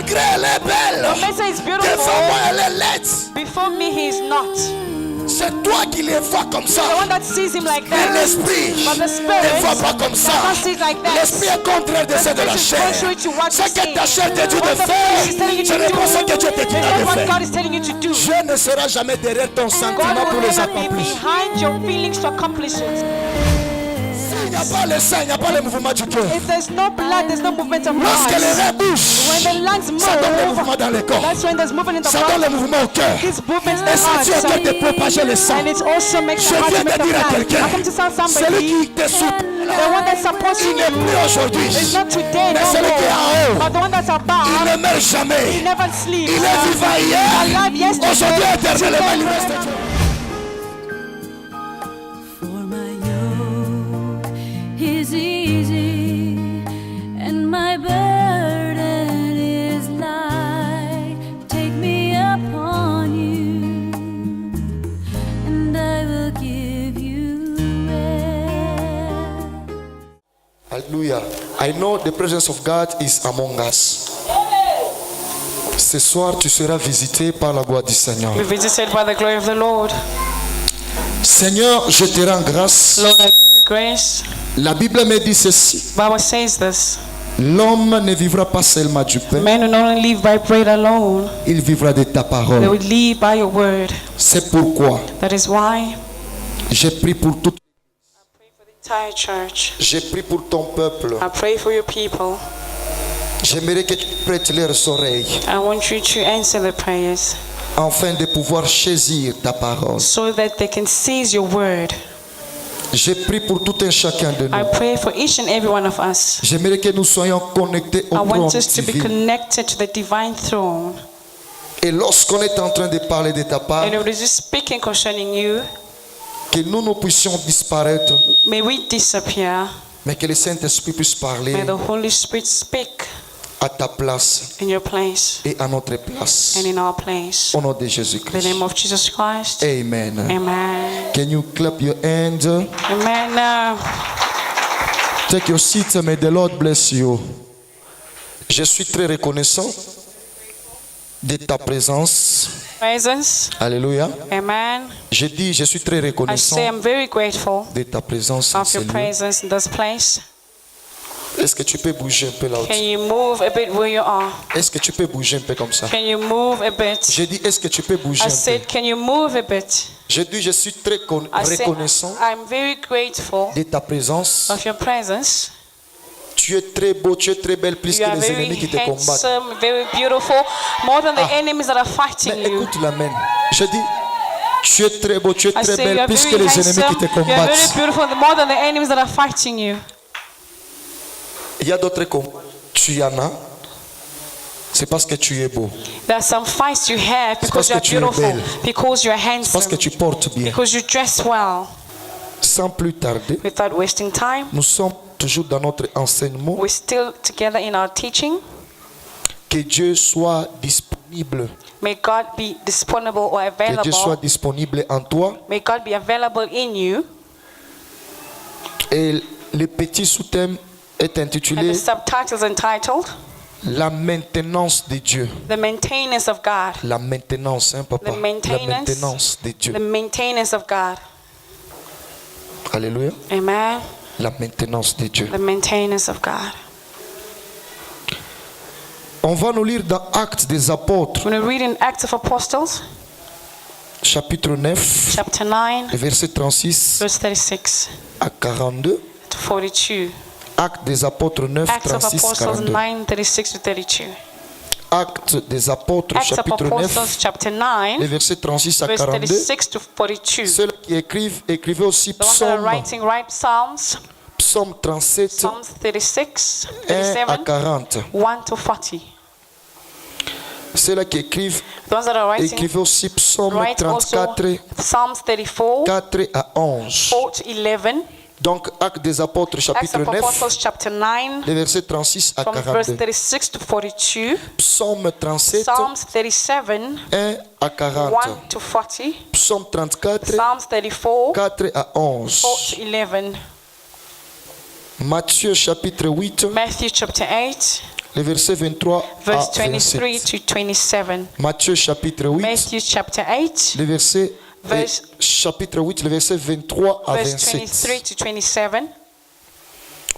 Malgré elle est belle, No matter he's devant beautiful, moi elle est laide. before me he is not. C'est toi qui les vois comme ça. The one that sees him like Mais that. l'esprit But the ne spirit voit pas comme ça. does not see it like that. L'esprit est contraire de ce de la chair. Ce que ta chair te dit de faire, ce n'est pas ce que Dieu te dit It's not de what faire. God is telling you to do. Dieu ne sera jamais derrière ton God sentiment pour will les never be accomplir. behind your feelings to accomplish it. Il n'y a pas le sang, il n'y a pas le mouvement du cœur. If there's no blood, there's no movement of Lorsque les heart. reins bougent, When the lungs ça donne le move, mouvement dans le corps. that's when there's movement in the Ça donne le body. mouvement au cœur. This movement in Et the ça Dieu heart. vient de propager le sang. And it also makes the Je heart viens to make de the dire à blood. quelqu'un, I come to tell celui somebody, qui te soutient, the one that's supposed il to n'est plus aujourd'hui. is not today, Mais no celui qui est en haut, more. But the one that's il above, ne meurt he jamais. never sleeps. Il est vivant hier, Alive yesterday, aujourd'hui éternellement, il today, reste Dieu. For my yoke is easy and my burden is light. Take me upon you and I will give you rest. Hallelujah. I know the presence of God is among us. Ce soir, tu seras visité par la gloire du Seigneur. We're visited by the glory of the Lord. Seigneur, je te rends grâce. Lord, I give you grace. La Bible me dit ceci. Bible says this. L'homme ne vivra pas seulement du pain, Men will not only live by bread alone, il vivra de ta they parole. will live by your word. C'est pourquoi That is why j'ai prié pour tout. I pray for the entire church. J'ai prié pour ton peuple. I pray for your people. J'aimerais que tu prêtes leurs oreilles I want you to answer the prayers afin de pouvoir saisir ta parole. so that they can seize your word. J'ai prié pour tout un chacun de I nous. pray for each and every one of us. J'aimerais que nous soyons connectés au I trône want us to be divin. connected to the divine throne. Et lorsqu'on est en train de parler de ta part, And if it is speaking concerning you, que nous puissions disparaître, may we disappear. mais que le Saint-Esprit puisse parler May the Holy Spirit speak à ta place in your place et à notre place. and in our place. Au nom de In the Jésus-Christ. name of Jesus Christ. Amen. Amen. Can you clap your hands? Amen. Take your seat, may the Lord bless you. Je suis très reconnaissant de ta présence. Presence. Alléluia. Amen. Je dis, je suis très I reconnaissant say I'm very grateful de ta présence en of ce your lieu. presence in this place. Est-ce que tu peux bouger un peu là-haut? Can you move a bit where you are? Est-ce que tu peux bouger un peu comme ça? Can you move a bit? Je dis, est-ce que tu peux bouger I un peu? said, can you move a bit? Je dis, je suis très I said, reconnaissant I'm very grateful de ta présence. of your presence. Tu es très beau, tu es très belle, plus You que are les very ennemis qui te combattent. handsome, very beautiful, more than the enemies that are fighting Mais you. écoute l'amen. Je dis, tu es très beau, tu es I très say you belle, are plus que very les ennemis handsome, qui te you are very combattent. beautiful, more than the enemies that are fighting you. Il y a d'autres combats. Tu y en as. C'est parce que tu es beau. There are some fights you have because parce you are que tu es beautiful, belle. because you are Parce que handsome, tu portes bien. because you dress well. Sans plus tarder, Without wasting time, nous sommes toujours dans notre enseignement. we're still together in our teaching. Que Dieu soit disponible. May God be disponible or Que Dieu soit available. disponible en toi. May God be available in you. Et le petit sous-thème est And intitulé the subtitle is entitled La maintenance de Dieu. The Maintenance of God. La maintenance, hein, papa? The La maintenance. maintenance de Dieu. The maintenance of God. Alléluia. Amen. La maintenance de Dieu. The maintenance of God. On va nous lire dans Actes des Apôtres, When we read in Acts of Apostles, chapitre 9, chapter 9, verset 36 verse 36 à 42. to 42. Actes des Apôtres 9, Acts of 36, Apostles 42. 9, 36 to 32. Actes des Apôtres, Acts of chapitre Apostles, 9, chapter les 9, versets 36 à verse 42. 36 to 42. Ceux qui écrivent, écrivez aussi The ones that are Psaume, writing, write Psalms, Psaume 37, Psalms 36, 1 à 37, 40. 1 to 40. Ceux qui écrivent, The ones that are writing, écrivez aussi Psaume write also 34, Psalms 34, 4 à 11. 4 to 11. Donc, Actes des Apôtres, Acts chapitre of 9, Apostles, chapter 9, les versets 36 à from verse 42. 36 to 42. Psaume 37, Psalms 37, 1 à 40. 1 to 40. Psaume 34, Psalms 34, 4 à 11. 4 to 11. Matthieu chapitre 8, Matthew chapter 8, les versets 23 verse à 23 27. to 27. Matthieu chapitre 8, Matthew chapter 8, les versets, Verse- chapitre 8, les versets 23 à verse 27. 23 to 27.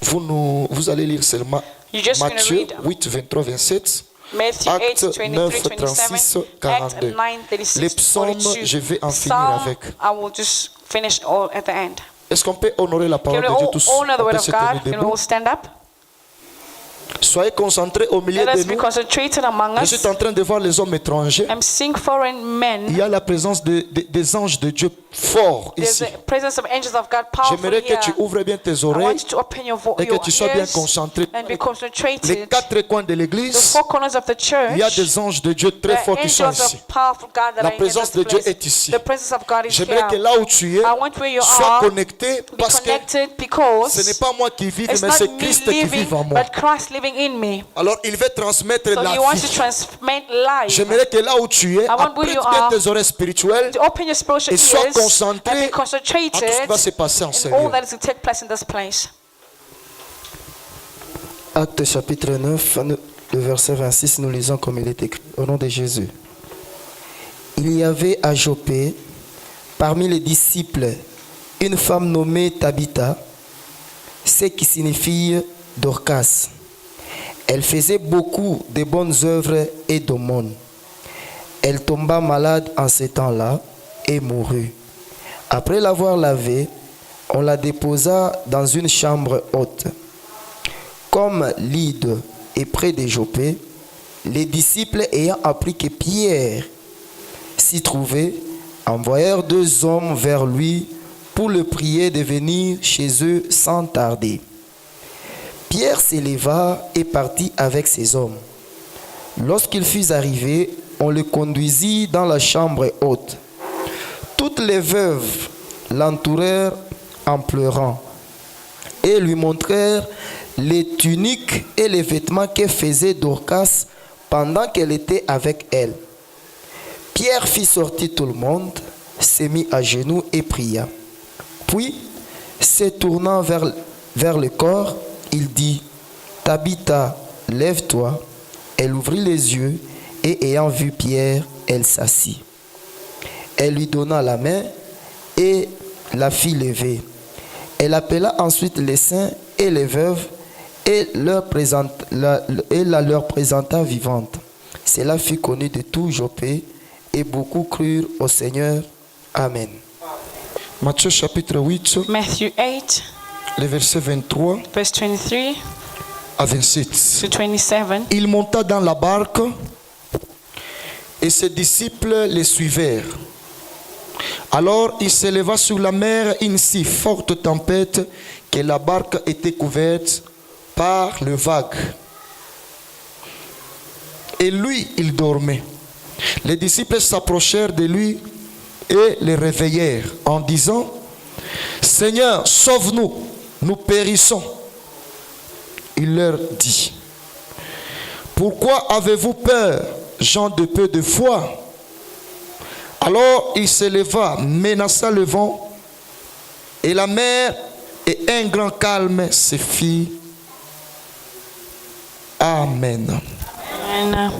Vous allez lire seulement You're just gonna Matthieu read 8, 23, 27. Matthew 8, Acte 23, 9, 27, 36, Acts 42. 9, 36, Les psaumes, 42. je vais en finir Psalm, avec. I will just finish all at the end. Est-ce qu'on peut honorer la Can parole we de Dieu all tous? honor the On word peut of se tenir God? Can we debout. all stand up? Soyez concentrés au milieu Let de us be nous. concentrated among Je us. suis en train de voir les hommes étrangers. I'm seeing foreign Il men. y a la présence des anges de Dieu forts There's ici. the presence of angels of God powerful J'aimerais que here. tu ouvres bien tes I want oreilles you to open your, et que your tu sois bien ears concentré. and be Les concentrated. quatre coins de The l'église, four corners of the il y a church. des anges de Dieu très The forts qui sont angels ici. of powerful God that La are in présence this de Dieu place. est ici. The presence of God is J'aimerais que here. là où tu es, I want where you sois are, connecté be parce que connected because ce n'est pas moi qui vis, it's mais not c'est me Christ qui living, vit en moi. but Christ living in me. Alors il veut transmettre So la he wants to vie. transmit life. J'aimerais que là où tu es, want where apprête you bien are tes oreilles spirituelles To open your spiritual et sois ears concentré and be à tout ce concentrated qui va se passer en in sérieux. all that is to take place in this place. Acte chapitre 9, le verset 26, nous lisons comme il est écrit, au nom de Jésus. Il y avait à Joppé, parmi les disciples, une femme nommée Tabitha, ce qui signifie Dorcas. Elle faisait beaucoup de bonnes œuvres et d'aumônes. Elle tomba malade en ce temps-là et mourut. Après l'avoir lavée, on la déposa dans une chambre haute. Comme Lyde est près de Joppé, les disciples ayant appris que Pierre s'y trouvait, envoyèrent 2 hommes vers lui pour le prier de venir chez eux sans tarder. Pierre s'éleva et partit avec ses hommes. Lorsqu'il fut arrivé, on le conduisit dans la chambre haute. Toutes les veuves l'entourèrent en pleurant et lui montrèrent les tuniques et les vêtements que faisait Dorcas pendant qu'elle était avec elle. Pierre fit sortir tout le monde, se mit à genoux et pria. Puis, se tournant vers le corps, il dit, « Tabitha, lève-toi. » Elle ouvrit les yeux et ayant vu Pierre, elle s'assit. Elle lui donna la main et la fit lever. Elle appela ensuite les saints et les veuves et la leur présenta vivante. Cela fut connu de tout Joppé et beaucoup crurent au Seigneur. Amen. Matthieu chapitre 8, Matthew 8, les versets 23 verse 23 à 27. to 27. Il monta dans la barque et ses disciples les suivirent. Alors il s'éleva sur la mer une si forte tempête que la barque était couverte par le vague. Et lui, il dormait. Les disciples s'approchèrent de lui et le réveillèrent en disant, « Seigneur, sauve-nous, nous périssons. » Il leur dit, « Pourquoi avez-vous peur, gens de peu de foi ?» Alors il se leva, menaça le vent, et la mer, et un grand calme se fit. Amen. And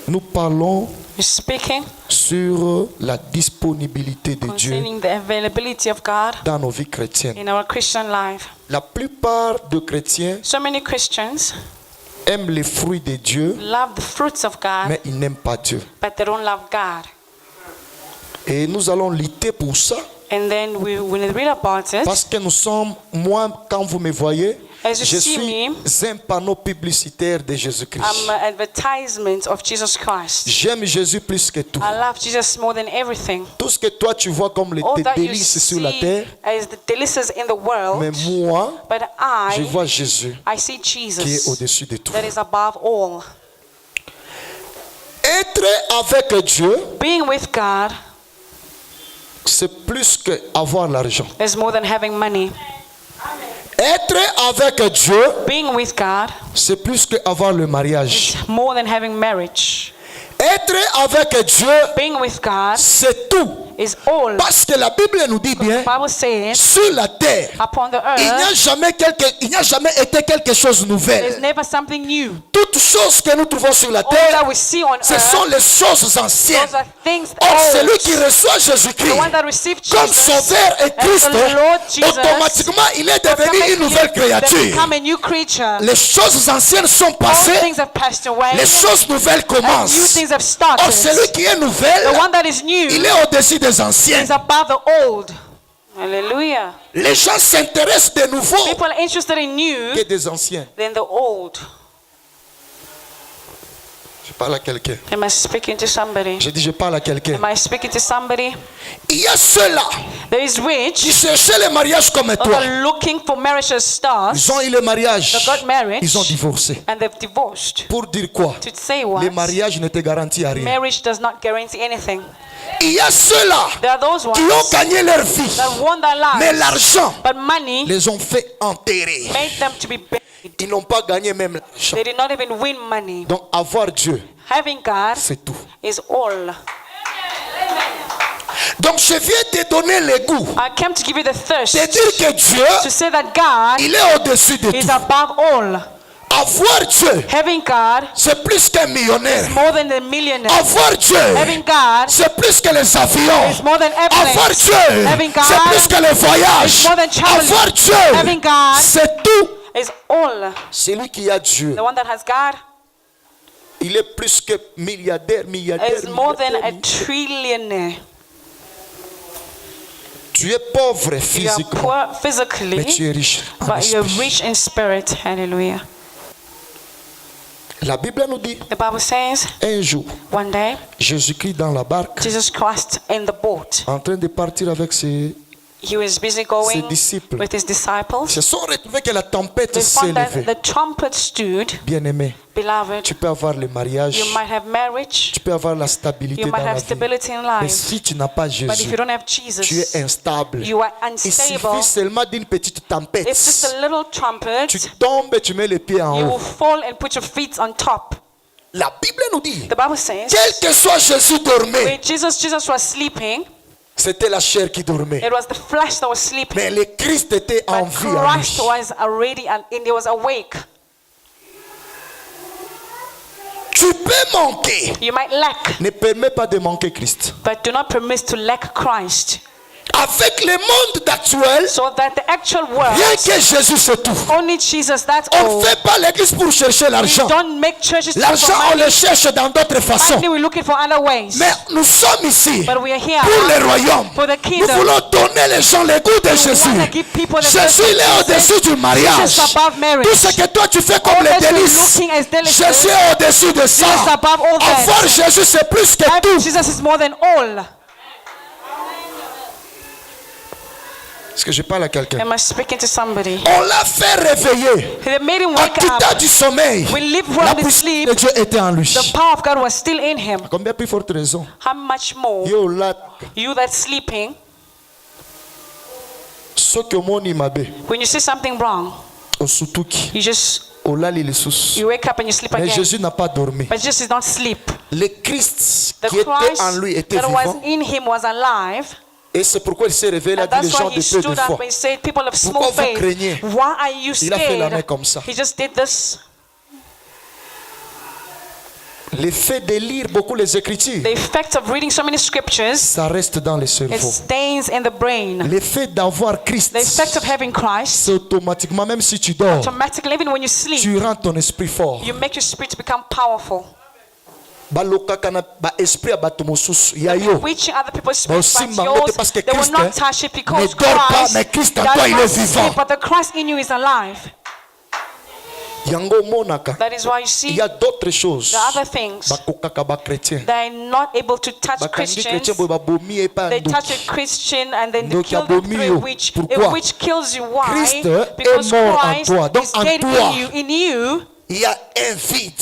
Nous parlons we're speaking sur la disponibilité de Dieu concerning the availability of God dans nos vies chrétiennes. in our Christian life. La plupart des chrétiens So many Christians aiment les fruits de Dieu, love the fruits of God, mais ils n'aiment pas Dieu. but they don't love God. Et nous allons lutter pour ça, And then we read about it. parce que nous sommes, moi, quand vous me voyez, As you je see suis me, un panneau publicitaire de Jésus-Christ. I'm an advertisement of Jesus Christ. J'aime Jésus plus que tout. I love Jesus more than everything. Tout ce que toi tu vois comme les All that you délices sur la see terre, as the delicious in the mais world, moi, but je I vois Jésus see qui est Jesus au-dessus de tout. that is above all. Être avec Dieu, Being with God c'est plus que avoir l'argent. is more than having money. Être avec Dieu, Being with God c'est plus que avoir le mariage. is more than having marriage. Être avec Dieu, Being with God c'est tout. is all. Parce que la Bible nous dit bien, The Bible says, sur la terre, upon the il n'y a earth, jamais été quelque chose de there's nouvel. never something new. Toutes choses que nous trouvons sur la All that terre, we see on ce earth, sont les choses anciennes. those are things Or, celui old. qui reçoit The Jésus-Christ one that received comme Jesus sauveur et as Christ, the Lord Jesus, automatiquement, il est devenu automatically une nouvelle they créature. become a new creature. Les choses anciennes sont All passées, things have passed away. les choses nouvelles And new commencent. things have started. Or, celui qui est nouvelle, The one that is new il est au-dessus des anciens. is above the old. Hallelujah. Les gens s'intéressent de nouveau People are interested in new que des anciens. than the old. Je parle à quelqu'un. Am I speaking to somebody? Je dis, je parle à quelqu'un. Am I speaking to somebody? Il y a ceux-là There is qui rich cherchaient le mariage comme that toi. are looking for marriage as stars Ils ont eu le mariage. They got married. Ils ont divorcé. and they've divorced. Pour dire quoi? To say what? Le mariage ne te garantit à rien. Marriage does not guarantee anything. Il y a ceux-là There are those ones qui ont gagné leur vie. that won their Mais lives, l'argent but money les ont fait enterrer. made them to be buried. Ils n'ont pas gagné même l'argent. They did not even win money. Donc avoir Dieu, Having God c'est tout. is all. Donc je viens te donner le goût. I came to give you the thirst De dire que Dieu, to say that God il est au-dessus de is tout. above all. Avoir Dieu, Having God c'est plus qu'un millionnaire. more than the millionaire. Avoir Dieu, Having God c'est plus que les avions. is more than Avoir airplanes. Dieu, Having God c'est plus que les voyages. is more than traveling. Avoir Dieu, Having God c'est tout. is all. Celui qui a Dieu, The one that has God il est plus que milliardaire, is more than a milliardaire. trillionaire. Tu es pauvre You are physiquement, poor mais physically, tu es riche en but you're esprit. rich in spirit. Hallelujah. La Bible nous dit, The Bible says un jour, one day Jésus-Christ dans la barque, Jesus Christ in the boat. en train de partir avec ses He was busy going disciples. with his disciples. se sont retrouvés que la tempête They s'est found that levée. the trumpet stood. Bien-aimé, Beloved, tu peux avoir le mariage, you might have marriage, tu peux avoir la stabilité you dans might la have vie. stability in Mais life, si tu n'as pas but if Jésus, you don't have tu Jesus, es instable. you are Il unstable. suffit seulement d'une petite tempête. It's just a little trumpet. Tu tombes et tu mets les pieds en You haut. will fall and put your feet on top. La Bible nous dit, The Bible says, quel que soit Jésus dormait, when Jesus was sleeping, c'était la chair qui dormait. it was the flesh that was sleeping. Mais le Christ était en But vie en Christ lui. was already and he was awake. Tu peux manquer. You might lack, Ne permets pas de manquer Christ. but do not permit to lack Christ. Avec le monde actuel, So that the actual world, rien que Jésus c'est tout. only Jesus, that's On all. ne fait pas l'église pour chercher We l'argent. don't make churches to L'argent, on money. le cherche dans d'autres façons. Money, we're looking for other ways. Mais nous sommes ici But we are here pour le royaume. for the Nous kingdom. voulons donner les gens le goût de We Jésus. want to give people the Jésus, il est au-dessus du mariage. Jesus above marriage. Tout ce que toi tu fais comme All les that you're délices, looking as delicacies, Jésus est au-dessus de ça. Jesus above all that. Avoir Jésus, c'est plus que tout. Jesus is more than all. Est-ce que je parle à quelqu'un? Am I speaking to somebody? On l'a fait réveiller. They made him En wake quittant up. du sommeil, We live la from the puissance sleep. de Dieu était en lui. The power of God was still in him. Combien plus forte raison? How much more Yo là, you that's sleeping, ce que mon imabe, when you see something wrong, au sutuki, you just au lali les sous. you wake up and you sleep Mais again. Jésus n'a pas dormi. But Jesus did not sleep. Le Christ The qui était Christ en lui était that was vivant. in him was alive. Et c'est pourquoi il s'est révélé à And dire les that's gens why de he peu stood de up foi. and said, people of small Pourquoi vous faith, craignez? why are you Il a fait la main scared? comme ça. He just did this. L'effet de lire beaucoup les Écritures, The effect of reading so many scriptures, ça reste dans le it cerveau. stays in the brain. L'effet d'avoir Christ, The effect of having Christ, c'est automatiquement, même si tu dors, automatically, even when you sleep, tu rends ton esprit fort. you make your spirit to become powerful. Balokaka na ba esprit ya bato mosusu ya yo. Reaching other people's spirits aussi but mangote yours, parce que they will Christ, not touch it ne because dort pas, mais Christ Christ en toi, il est does not vivant. sleep, but the Christ in you is alive. Yango monaka. That is why you Il see y a d'autres choses. the other things. Bakokaka ba chrétien. They are not able to touch Bakangi Christians. chrétien boy babomi et pas They touch ndoki. a Christian and then they Donc, kill them abomi through yo. a witch. Pourquoi? A witch kills you. Why? Christ est Because mort en Christ toi. Donc, is en dead toi, in you. In you, il il y a un vide.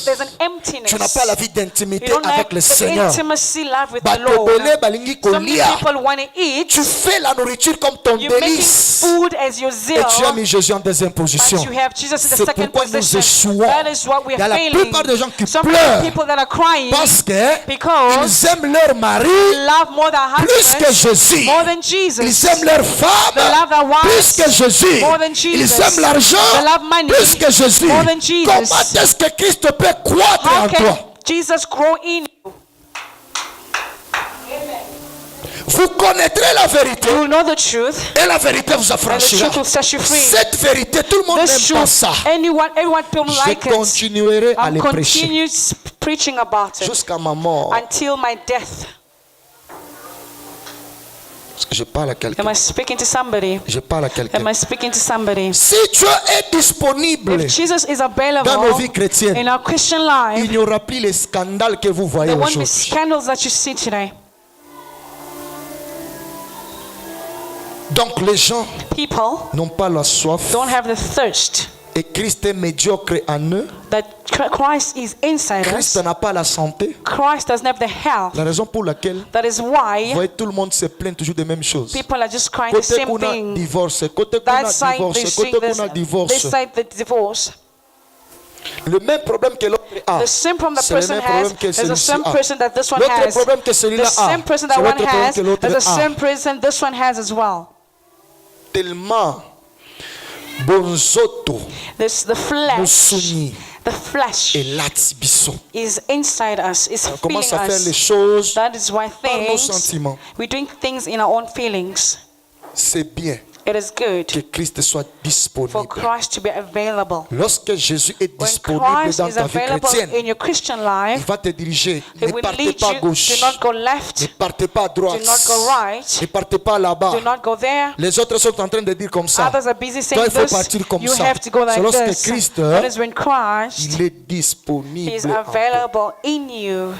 there's an emptiness. Tu n'as pas la vie You d'intimité don't avec have le the Seigneur. intimacy life with the Bato Lord. belé balingi So many kolia. people want to eat. Tu fais la nourriture comme ton You're making délice. food as your Et zeal. tu as mis Jésus en deuxième position. But you have Jesus in the C'est second pourquoi nous position. échouons. That is what we Il y a are la failing. plupart des gens qui Some pleurent people that are crying parce que because ils aiment leur mari love more than plus que husbands, Jésus. more than Jesus. Ils aiment leur femme They love their plus wives que Jésus. more than Ils Jesus. aiment l'argent They love money plus que Jésus. more than Jesus. Comment est-ce que Christ peut croître How en can toi? Jesus grow in you? Vous connaîtrez la vérité You will know the truth, et la vérité vous and the affranchira. truth will set you free. Cette vérité, tout le monde This n'aime pas truth, ça. everyone people Je like it. continuerai à I'm les prêcher continue preaching about it jusqu'à ma mort. until my death. Je parle à quelqu'un. Am I speaking to somebody? Je parle à quelqu'un. Am I speaking to somebody? Si Dieu est disponible If Jesus is available dans nos vies chrétiennes, in our Christian il life, n'y aura plus les scandales que vous voyez there won't be aujourd'hui. scandals that you see today. Donc les gens People n'ont pas la soif don't have the thirst et Christ est médiocre en eux. that Christ is inside Christ us. n'a pas la santé. Christ doesn't have the health. La raison pour laquelle That is vous why voyez tout le monde se plaint toujours des mêmes choses. people are just crying the Côté same qu'on a thing. divorce, côté qu'on That a side they divorce, sing côté this, qu'on a this divorce. side the divorce. Le même problème que l'autre a. The same problem that C'est le person même has problème que is the celui-ci same a. person that this one L'autre has. problème que celui-là The a. same person that C'est one l'autre problème has que l'autre is the a. same person this one has as well. Tellement bonzoto This the flesh. musuni The flesh et latibiso. is inside us, is On feeling commence à faire les us. choses That is why par nos things sentiments. we're doing things in our own feelings. C'est bien It is good que Christ soit for disponible. Christ to be available. Lorsque Jésus est When disponible Christ dans is ta vie available chrétienne, in your Christian il life, va te diriger. He Ne will partez lead pas à you. gauche. Do not go left. Ne partez pas à droite. Do not go right. Ne partez pas là-bas. Do not go there. Les autres sont en train de dire comme ça. Others are busy Toi, saying il faut this. partir comme You ça. have to go C'est like lorsque this. Christ, That is when Christ il est is disponible. en toi. available in you.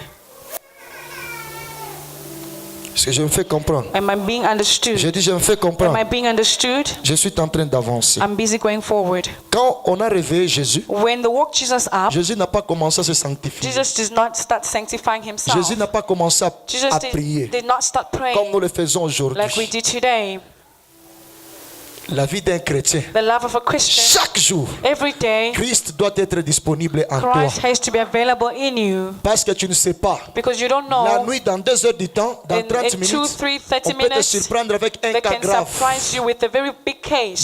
Est-ce que je me fais comprendre? Am I being understood? Je dis, je me fais Am I comprendre. being understood? Je suis en train d'avancer. I'm busy going forward. Quand on a réveillé Jésus, When they woke Jesus up, Jésus n'a pas commencé à se sanctifier. Jesus did not start sanctifying himself. Jésus n'a pas commencé Jesus à prier did not start comme praying nous le faisons aujourd'hui. like we did today. La vie d'un chrétien, The love of a Christian, chaque jour, every day, Christ doit être disponible en toi. Christ has to be available in you. Parce que tu ne sais pas. Because you don't La know, nuit, dans 2 heures du temps, dans in 30 2, minutes, 3, 30 on peut te minutes, surprendre avec un they cas can grave. surprise you with a very big case.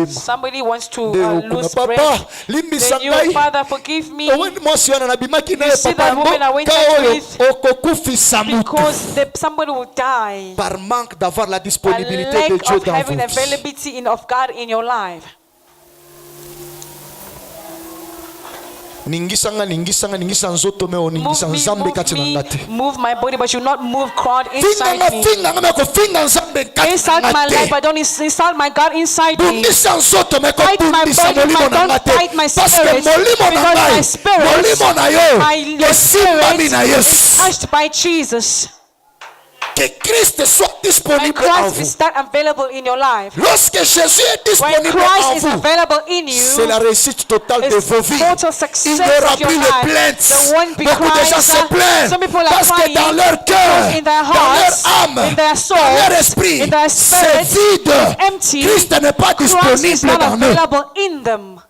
Somebody wants to lose bread. Papa, Then limbisa you, ngai. Father, forgive me Oweni mwasi wana nabimaki naye You see papa that woman I went mboka out oyo with? okokufisa mutu because somebody will die. par manque d'avoir la A disponibilité lack de Dieu of dans having vos vies. availability of God in your life. ningisanga nzoto me oningisa nzambe kati na nga te. Move my body, but you not move God inside me. finganga me kofinga nzambe kati Inside na my nga life, te. I don't inside my God inside me. bundisa nzoto me Fight my kobundisa body, molimo but na nga don't te. fight my Parce que spirit. molimo na Because my ngai spirit, molimo na yo your esimbami na spirit is Yesu. touched by Jesus. Que Christ soit When disponible en Christ vous. is that available in your life. Lorsque Jésus est When disponible en Christ is vous, available in c'est la you, réussite totale de it's vos vies. total Il success n'y aura of your plus de life. plaintes. There won't be Beaucoup de gens se cries. plaignent Some people are parce que crying dans leur cœur, in their dans leur hearts, âme, in their souls, dans leur esprit, in their c'est spirit, vide. empty. Christ n'est pas Christ is disponible not dans eux. available in them.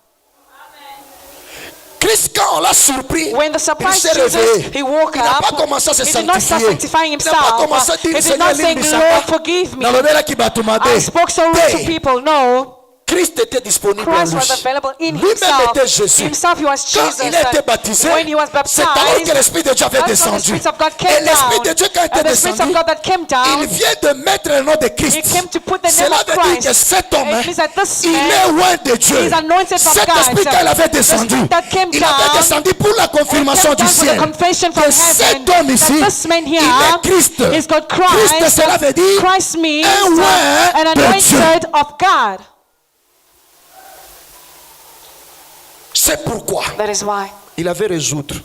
Christ, quand on l'a surpris, When the il surprise s'est Jesus, réveillé. he woke Il n'a pas up. commencé à se He did not start sanctifier. sanctifying Il n'a pas commencé à himself. dire, He did Seigneur, not say, limbisaka. Lord, forgive me. Nalobelaki bato mabe. I spoke so rude to Te. people. No. Christ était disponible en Christ lui. was available in Lui-même himself. était Jésus. Himself, he was Quand Jesus. il a été baptisé, When he was c'est alors que baptized, l'Esprit de Dieu avait that's when the descendu. Spirit of God Et came l'Esprit down. de Dieu, quand il And était the Spirit of descendu, God that came il down, vient de mettre le nom de Christ. he came to put the name Cela of veut dire que Christ. cet homme, It means that this il man est loin de Dieu. is anointed from Cet God. esprit quand il avait The descendu, Spirit that came il avait down, descendu pour la confirmation came du down for the ciel. confession from Que heaven cet homme ici, that this man il here est Christ. is called Christ, Christ. cela veut dire Christ means un oint an de Dieu. anointed of God. C'est pourquoi That is why il avait résoudre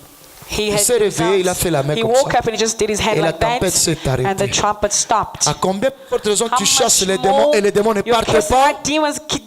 Il s'est réveillé, il a fait la main He comme woke ça. up and he just did his hand Et la like that, tempête s'est arrêtée. and the trumpet stopped. À combien de fortes raisons How tu chasses much les démons more et les démons ne you're partent casting pas? out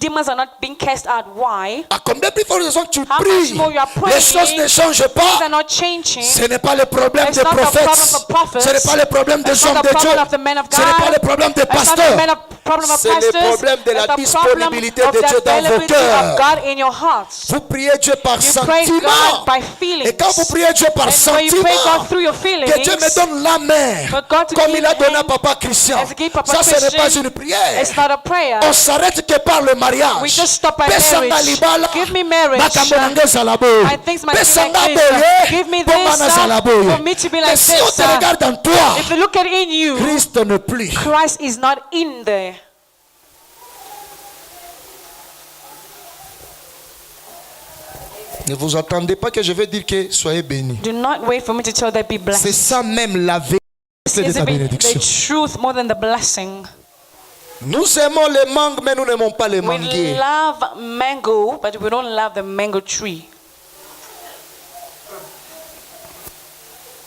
demons are not being cast out. Why? À combien de fortes raisons tu How pries? much more you are praying? Les choses ne changent Things pas. are not changing. Ce n'est pas le problème It's des not the prophètes. problem of prophets. Ce n'est pas le problème des It's not hommes the de Dieu. problem of the men of Ce n'est pas God. le problème des It's not the pasteurs. problem of C'est le pastors. problème de la It's the disponibilité problem de of Dieu the dans vos availability cœurs. of God in your hearts. Vous priez Dieu par You pray sentiment. God by feelings. Et quand vous priez Dieu par And when you sentiment, pray God through your feelings, que Dieu me donne la main, for God to comme give il a donné à him Papa Christian. as he gave Papa Ça, ce n'est pas Christian, une prière. it's not a prayer. On s'arrête que par le mariage. We just stop at Pesanga marriage. libala, Give me marriage. makambo na ngai ezala boye. I think my Pesanga like this. boye, Give me mpo this nga nazala boye. for me to be like Mais si on this. te regarde en toi, If you look at in you, Christ ne plus. Christ is not in there. Ne vous attendez pas que je vais dire que soyez bénis. Do not wait for me to tell that be C'est blessed. ça même la vérité de It's ta the bénédiction. truth more than the blessing. Nous aimons les mangues, mais nous n'aimons pas les We manguiers. love mango, but we don't love the mango tree.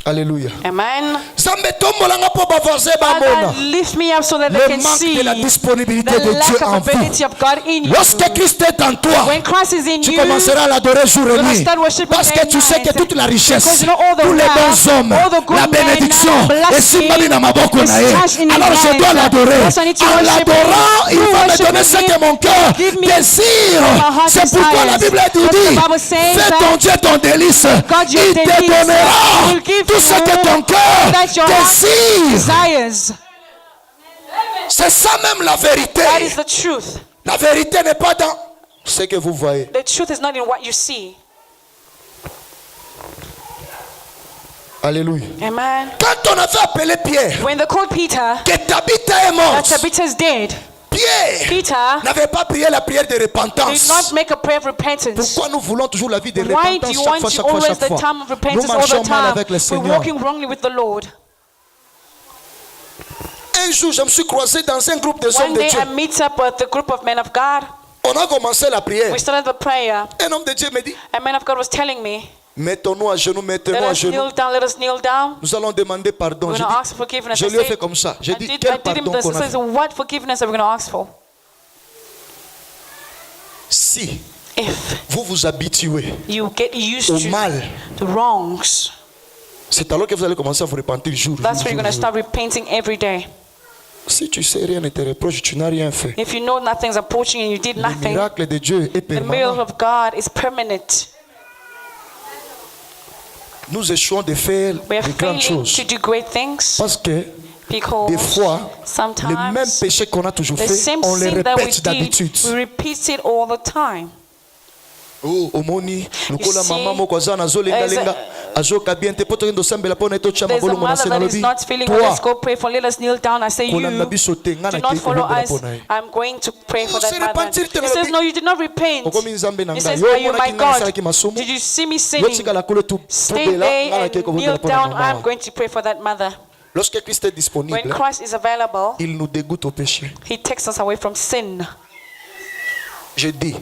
Alléluia. Amen. Zambe tombolanga po bavoisin Father, bamona. lift me up so that they Le can manque see de la disponibilité the de lack Dieu of en vous. ability of God in you. Lorsque Christ est en toi, When Christ is in tu you, commenceras à l'adorer jour et you're gonna nuit. start worshiping Parce que day tu and sais que night. toute la richesse, Because you know all the tous les wealth, bons hommes, all the good la men, bénédiction, blessing, et si mami na maboko is na ye. stashed in his Alors je hands. dois l'adorer. Yes, I need to En worship l'adorant, him. il Through va me worshiping donner ce him, que mon cœur give me désire. what my heart C'est pourquoi la desires. Bible dit, But the Bible says fais that ton Dieu ton délice. God your Il te délice. donnera He will give tout ce you que ton cœur that your heart désire. desires. C'est ça même la vérité. That is the truth. La vérité n'est pas dans ce que vous voyez. The truth is not in what you see. Alléluia. Amen. Quand on avait appelé Pierre, When they called Peter, que Tabitha est that morte, Tabitha's dead, Pierre Peter n'avait pas prié la prière de did repentance. not make a prayer of repentance. Pourquoi nous voulons toujours la vie de Why do repentance you chaque want fois, to chaque fois, always chaque the fois? time of Nous repentance all marchons the mal time? avec le We're Seigneur. walking wrongly with the Lord. Un jour, je me suis croisé dans un groupe de hommes One de day Dieu. I meet up with a group of men of God. On a commencé la prière. We started the prayer. Un homme de Dieu me dit, A man of God was telling me, mettons-nous à genoux, let mettons-nous à us genoux. kneel down, let us kneel down. Nous allons demander pardon. We're Je going to ask dis, for forgiveness. je I lui ai said- fait comme ça. J'ai I dit, did quel him pardon this. qu'on He a says, fait? what forgiveness are we going to ask for? Si If vous vous habituez you get used au to mal, the wrongs, c'est alors que vous allez commencer à vous repentir jour. that's when you're going to jour. start repenting every day. Si tu sais rien ne te reproche, tu n'as rien fait. If you know nothing's approaching and you did Le nothing, miracle de Dieu est the miracle permanent. of God is permanent. Nous échouons de faire We are de grandes failing choses. to do great things Parce que because des fois, les mêmes sometimes péchés qu'on a toujours the fait, same on les sin that we répète did, d'habitude. we repeat it all the time. Oh, omoni, lokola see, mama moko aza nazolengalenga azoka bien te po tokende osambela mpo na ete otya There's a mabolo mother monase that is nalobi not feeling well. Let's toi go pray for. Let us kneel down. I say, you kolanda biso te nga do na not kei follow kolombela us. mpo na ye I'm going to pray for Oh, that se mother. repentir te He says, nalobi. no, you did not repent. okomi nzambe na He ngai says, yo are you my omonaki ngai God? nasalaki masumu Did you see me yo sinning? tikala kolo tu Stay tobela there nga na kei and kneel kobondela mpo na down. I'm mama going to pray for that mother. lorsque Christ est When disponible Christ is available, il nous dégoûte au péché He takes us away from sin. je dis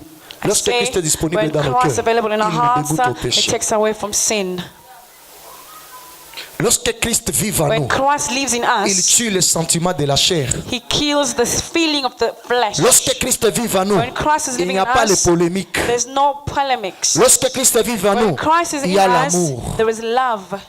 I lorsque say, Christ est disponible when dans nos Christ is cœurs available in il our nous hearts, dégoûte au He péché takes away from sin. lorsque Christ vit en When nous Christ lives in il us, tue les sentiments de la chair He kills the feeling of the flesh. lorsque Christ vit en nous When Christ is il living n'y a in pas les us, polémiques there's no polemics. lorsque Christ vit en nous When Christ is il in y a us, l'amour there is love.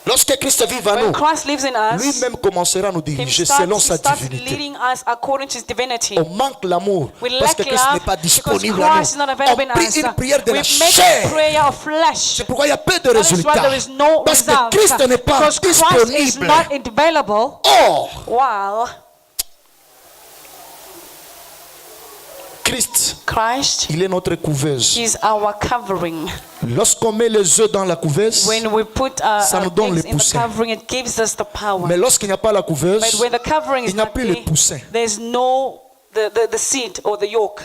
lorsque Christ vit en When nous Christ lives in us, lui-même commencera à nous He diriger selon starts, sa he starts divinité. leading us according to His divinity. On manque l'amour We parce lack que Christ n'est love pas because disponible à Christ is not nous. available On in prie us. une prière de We la make a chair. prayer of flesh. C'est pourquoi il y a peu de That is why résultats. there is no Parce que result. Christ n'est pas Because Christ is disponible. not available. Or, While Christ, il est notre couveuse. is our covering. Lorsqu'on met les œufs dans la couveuse, When we put Ça nous our donne eggs les in the poussins. covering, it gives us the power. mais lorsqu'il n'y a pas la couveuse, But when the covering is il n'y a not plus there, les poussins. there's no the seed or the yolk.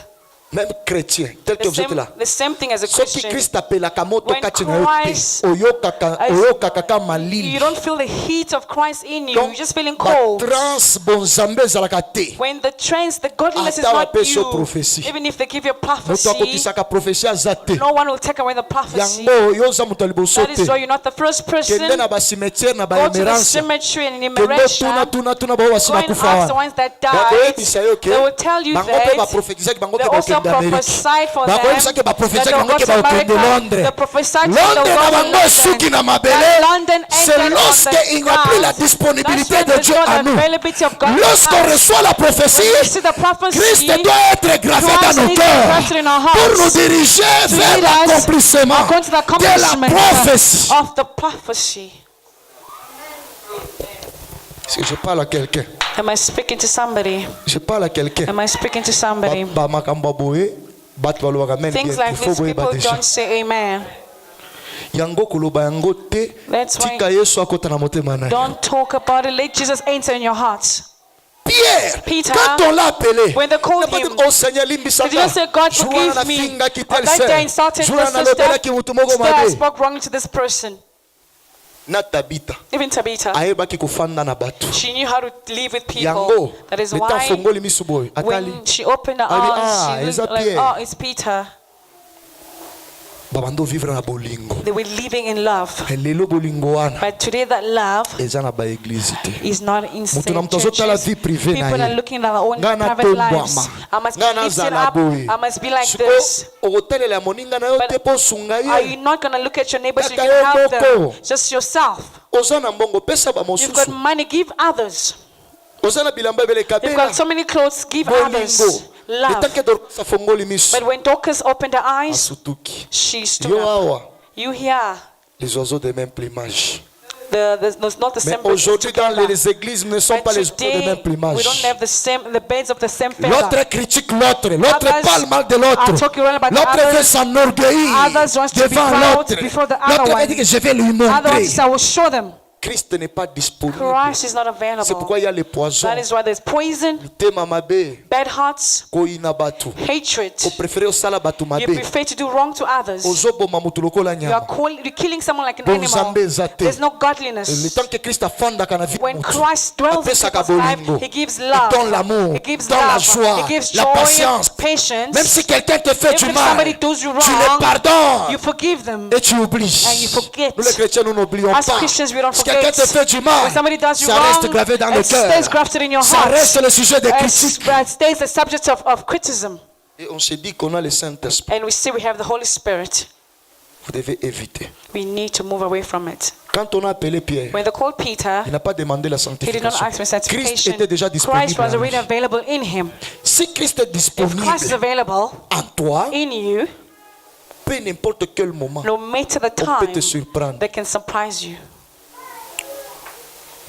même chrétien, tel que vous êtes là. The same thing as a Ce qui Christian. Christ appelle la kamoto When kati na yo Christ- te. Oyokaka kaka You malili. don't feel the heat of Christ in you. Donc, You're just feeling cold. trans bonzambe ezalaka te. When the trance, the godliness is Ata not bapeso you. prophétie. Even if they give you a Moto prophecy, akokisaka prophétie aza te. no one will take away the prophecy. Yango yoza moto liboso That is why te. you're not the first person. Kende na basimetiere na Go to the baemerance. cemetery and in Kende Emeresha. tuna bao basi Go and bakufa ask the wana. ones that died. Bakoyebisa yo ke They will tell you bango mpe that. baprofetizaki bango They mpe also bakende Amerika. prophesied for them. Bakoyebisaki That baprofetizaki they'll bango go ke to bakende America. Londres. They prophesied Londres they'll na go to bango suki na London. mabele. That London C'est ended on lorsque the il n'y a plus la ground. disponibilité That's when de Dieu there's à no nous. availability of God in Lorsqu'on us. reçoit la prophétie, When we see the prophecy, Christ doit être gravé Christ dans nos needs to be cœurs grafted in our pour hearts. nous diriger To vers lead us l'accomplissement according to the de la accomplishment prophétie. of the prophecy. Si je parle à quelqu'un, Am I speaking to somebody? je parle à quelqu'un. Am I speaking to somebody? Ba makambo boye, bat balobaka men Things bien, like il faut this, boye ba people déjà. don't say amen. Yango koloba yango te, That's why- tika Yesu akota na motema na. Don't talk about it. Let Jesus enter in your heart. Pierre, Peter, quand on l'a appelé, when they called il a pas him, dit, oh Seigneur, limbisa did you say, God, Jour forgive na me? finga ki On tel that day, sœur. insulted Jour the na lobela ki mutu moko sister, I mabe. spoke wrongly to this person. Na Tabita, Even Tabitha, ayebaki kofanda na bato. she knew how to live with people. Yango, That is le temps why fongoli misu boy, atali. when she opened her Ali, eyes, ah, she eza looked like, Pierre. oh, it's Peter. Babando vivre na bolingo. They were living in love. Lelo bolingo wana, But today that love eza na ba église te. is not in Mutu na same mutu azotala churches. vie privée na People ye. are looking at their own Nga na private lives. tombwama. I must be Nga na lifted zala up. boye. I must be like Siko, this. okotelela moninga na yo But te po sunga Are ye. you not going to look at your neighbors so you Kaka can yo help them? moko. Just yourself. Oza na mbongo pesa ba You've got mosusu. money, give others. Oza na bilamba ebele You've kabela. got so many clothes, give others. Bolingo. Love. Etanke Dorcas afongoli miso. But when Dorcas opened her eyes, Asutuki. she stood Yo up. awa, You hear, les oiseaux de même plumage. not the Mais same birds aujourd'hui dans together. les églises ne sont But pas les oiseaux de today, même we plumage. don't have the birds of the same feather. L'autre critique l'autre, l'autre Others parle mal de are l'autre. talking wrong about L'autre others. veut s'enorgueillir Others wants to be devant proud l'autre. before the other L'autre one. veut dire que je vais lui Other montrer. ones, I will show them. Christ n'est pas disponible. Christ is not C'est available. pourquoi il y a les poisons. That is why there's poison, Tema mabe, bad hearts, koina batu. hatred. O préféré osala batu You mabe. prefer to do wrong to others. Ozoboma mutu lokola You are nyama. you're killing someone like an Bon animal. Nzambe eza te. There's no Le godliness. temps que Christ afandaka na vie When mutu. Christ dwells in Apesaka people's life, bolingo. He gives Il love. donne l'amour, He gives donne la love. joie, He gives la joy, patience. patience. Même si quelqu'un te fait du Even if mal, somebody does you tu wrong, les pardonnes you forgive them. et tu oublies. And you forget. Nous les chrétiens, nous n'oublions As pas. Christians, we don't Si quelqu'un forget. te fait du mal, When somebody does you ça wrong, reste gravé dans le it stays cœur. grafted in your Ça heart. reste le sujet de critique. It stays the subject of criticism. Et on se dit qu'on a le Saint-Esprit. And we see we have the Holy Spirit. Vous devez éviter. We need to move away from it. Quand on a appelé Pierre, When they called Peter, il n'a pas demandé la he did not sanctification. ask for Christ sanctification. était déjà Christ disponible. was en already lui. available in him. Si Christ est If disponible Christ is available en toi, in you, peu n'importe quel moment, no matter the on peut te time, surprendre. they can surprise you.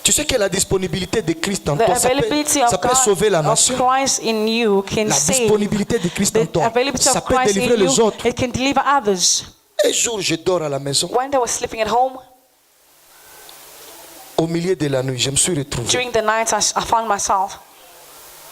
Tu sais que la disponibilité de Christ en The toi, ça availability peut sauver la of nation. Christ in you can La save. disponibilité de Christ en The toi, availability ça of peut Christ délivrer in les you, autres. it can deliver others. Un jour, je dors à la maison. One day I was sleeping at home. Au milieu de la nuit, je me suis retrouvé. During the night, I found myself.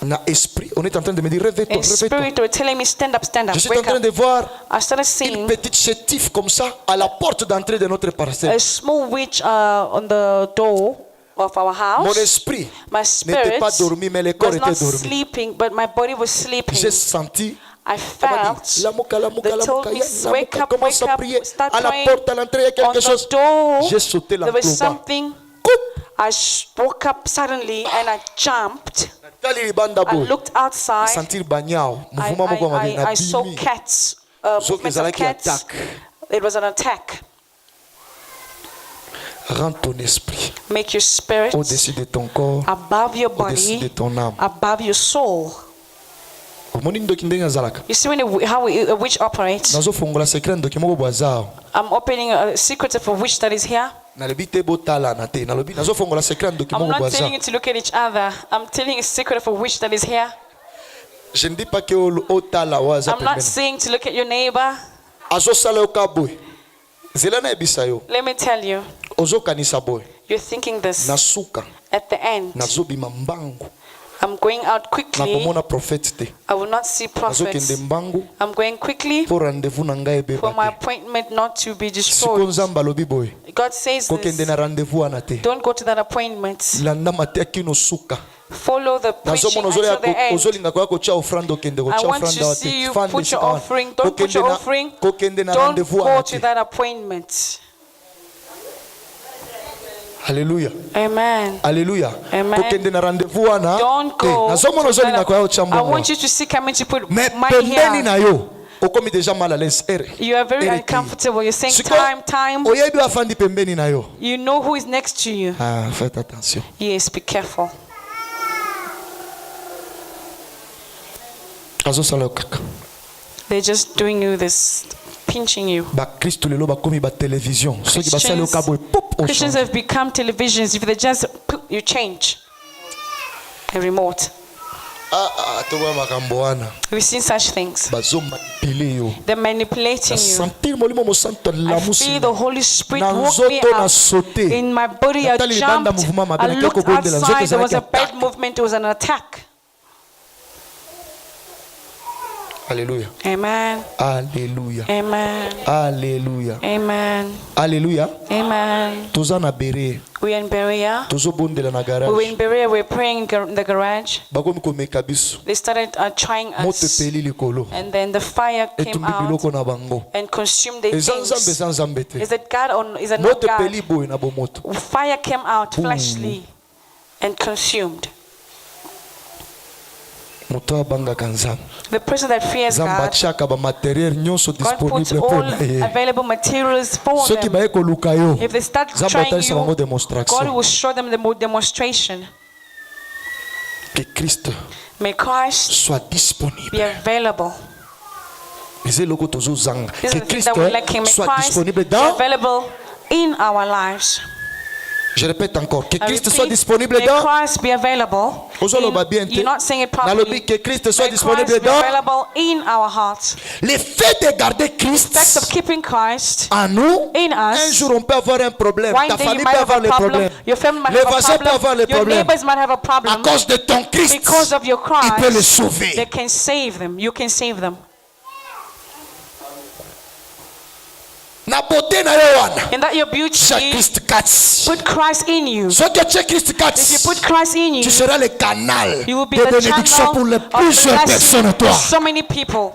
Dans l'esprit, on est en train de me dire réveille-toi, In réveille-toi. spirit, they were telling me, stand up, Je suis en wake train up. de voir I started une seeing petite chétif comme ça à la porte d'entrée de notre parcelle. a small witch on the door of our Mon house. esprit My n'était spirit pas dormi, mais le corps was était not dormi. sleeping, but my body was sleeping. J'ai senti, I on m'a felt dit, Lamoka, they told me, wake up, commence à wake prier. up, start À la praying. porte, à l'entrée, il y a On quelque chose. the door, J'ai sauté there was l'enclos. something. I woke up suddenly and I jumped. I looked outside. Sentir banyao. Mouvement moko mabe na I saw bimi. cats, Zoki movements of ezalaki cats. attaque. It was an attack. Rends ton esprit Make your spirit au-dessus de ton corps, above your au-dessus de body, ton âme. above your soul. Omoni ndoki ndenge azalaka. You see how a witch operates? Nazofongola secret ndoki moko bwazao. I'm opening a secret of a witch that is here. Nalobi te botala na te. Nalobi nazofongola secret ndoki I'm moko not bwazao. telling you to look at each other. I'm telling you a secret of a witch that is here. Je ne dis pas que otala waza I'm not pembeni. saying to look at your neighbor. Azosala yo kaboy. Zela na ebisa yo. Let me tell you, Ozokanisa boy. you're thinking this. Nasuka. At the end, Nazobima mbangu. I'm going out quickly. nakomona prophète te I will not see prophets. nazokende mbangu I'm going quickly po rendez-vous na ngai for my ebeba te appointment not to be siko destroyed. nzambe alobi boye God says kokende this. na rendez-vous wana te Don't go to that appointment. landa mateya kino suka Follow the preaching nazomona until the end. ozolinga koya kotia ofrande okende I kotia want ofrande to awa see you te fande put your esika wana. offering. Don't put your offering. kokende na Don't rendez-vous go wana to te that appointment. Alléluia. Amen. Alléluia. Amen. Kokende na rendez-vous wana Don't te go. nazomona to ozolinga that- koya kotia I mbongo want you to see coming to put mais money pembeni na here. yo okomi déjà mal à l'aise You are very Ere- uncomfortable. You're saying Siko, time. oyebi afandi pembeni na yo You know who is next to you. faites attention. Yes, be careful. azosala yo kaka They're just doing you this, pinching you. bakristo lelo bakomi batelevizio soki basali yo kaboye pop Christians have become televisions. If they just you change a remote. tokoya makambo wana We've seen such things. bazomanipule yo They're manipulating you. nasentir molimo mosantu I feel alamusi the Holy Spirit na woke me nzoto na up. saute In my body, I Natali libanda jumped. mouvement mabe, I na looked keko kondela, nzoto outside. There was a ezalaki bad attack. movement. It was an attack. Alléluia. Amen. Alléluia. Amen. Alléluia. Amen. Alléluia. Amen. toza na bere We're in Berea. tozobondela na We were garage in Berea. We were praying in the garage. bakomi komeka biso They started trying moto us. epeli likolo And then the fire came etumbi out biloko na bango and consumed the eza nzambe things. eza nzambe te Is it God or is it not moto God? epeli boye na bomoto Fire came out fleshly and consumed. moto abangaka nzambe The person that fears nzambe God, atiaka bamateriele nyonso God puts disponible mpo all na ye available materials for soki them. baye koluka yo If they start nzambe trying atalisa bango you, demonstration God will show them the demonstration. que Christ May Christ soit disponible be available. eza eloko tozozanga This que is the thing Christ that we're lacking. May soit Christ disponible be dans available in our lives. je répète encore que I Christ repeat, soit disponible may dans Christ be available. ozoloba bien te You're not saying it properly. nalobi que Christ soit May disponible Christ be dans available in our hearts. le fait de garder The fact of Christ keeping Christ en nous in us. un jour on peut avoir un problème One ta day famille you might peut have avoir a les problem. problèmes Your family might les have a voisins peuvent avoir problem. les Your problèmes neighbors might have a à problem. cause de ton Christ Because of your il peut les Christ, sauver they can save them. You can save them. na beauté na yo wana And that your beauty, j'ai Christ kati put Christ in you. soki otie Christ If you kati put Christ in you, tu seras le canal you will be de the bénédiction channel pour les of plusieurs personnes blessing toi to so many people.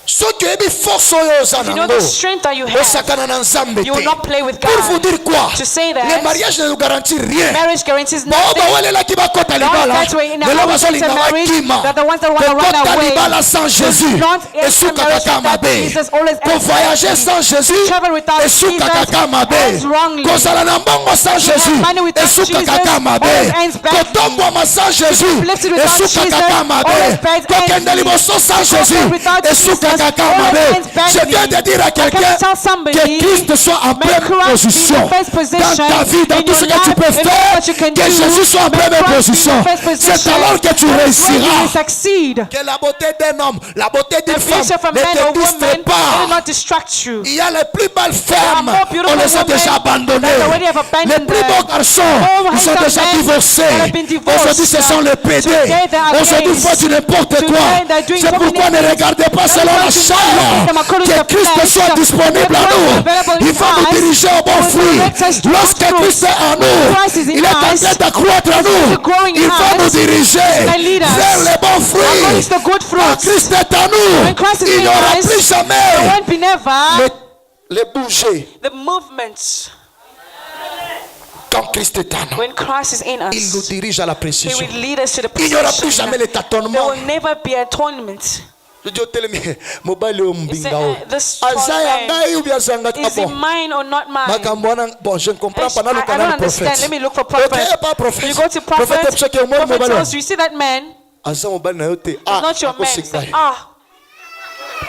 soki oyebi force oyo oza You know nango the strength that you have. osakana na nzambe You will te not play with pour vous God. dire quoi To say that le mariage ne nous garantit rien marriage guarantees bao nothing. bawelelaki bakota Those libala that were in a lelo hurry to bazolinga marriage, bakima they're the ones that want to run kokota away. libala sans jésus Not enter esukaka marriage ka without mabe Jesus, always enter kovoyage empty. sans jésus Travel without esukaka Jesus ka mabe ends wrongly. kozala na mbongo sans To have jésus money without esukaka Jesus ka mabe always ends badly. kotombwama sans jésus Lifted without esukaka Jesus ka mabe always ends kokende badly. liboso sans Because jésus without esukaka Jesus ka always mabe ends badly. je viens de dire à I can quelqu'un tell somebody, que Christ soit en may première Christ be position in first position dans ta vie, dans in tout ce your que tu life, peux in all faire, what you can que do. Jésus soit en May première Christ be in position. first position. C'est alors que tu That's when réussiras. you succeed. Que la beauté d'un homme, la beauté d'une The femme beauty of a ne man te or distrait woman will pas. not distract you. Il y a les plus belles There are femmes, more beautiful on les a women déjà abandonnées. that already have Les abandoned plus them. beaux garçons, All ils sont handsome déjà men divorcés. that have been divorced. Aujourd'hui, ce sont les PD. Today they are Aujourd'hui, gays. ils font du n'importe Today quoi. they're doing C'est so many pourquoi ne things. regardez pas That's selon why la you chair. don't look at them according to Que the Christ flesh. soit disponible May à Christ nous. be available in Il va nous us. diriger au bon He will fruit. direct us to Lorsque good Christ est en fruits. nous, Christ is in il est en us. train d'accroître en nous. He's growing Il va us. nous diriger And lead us vers les bons according fruits. to the good Quand fruits. Christ est en nous, When Christ is il in n'y aura us, plus there jamais won't be never les bouger. the movements. Quand Christ est en nous, When Christ is in il nous us, dirige à la He précision. will lead us to the Il n'y aura plus position. jamais les There tâtonnements. will never be atonement. Je dis au télémi, mobile oyo mbinga oyo. This Aza ya man, ngai ou bien zanga is it bon. mine or not mine? Makambo wana bon, je ne comprends pas. I don't understand. Let me look for prophet. Ok, pas prophète. You go to prophet. Prophète cheke umoni Prophet mobile. tells you, see that man? Aza mobile na yo te. It's not your man. akosi Say, ngai. ah,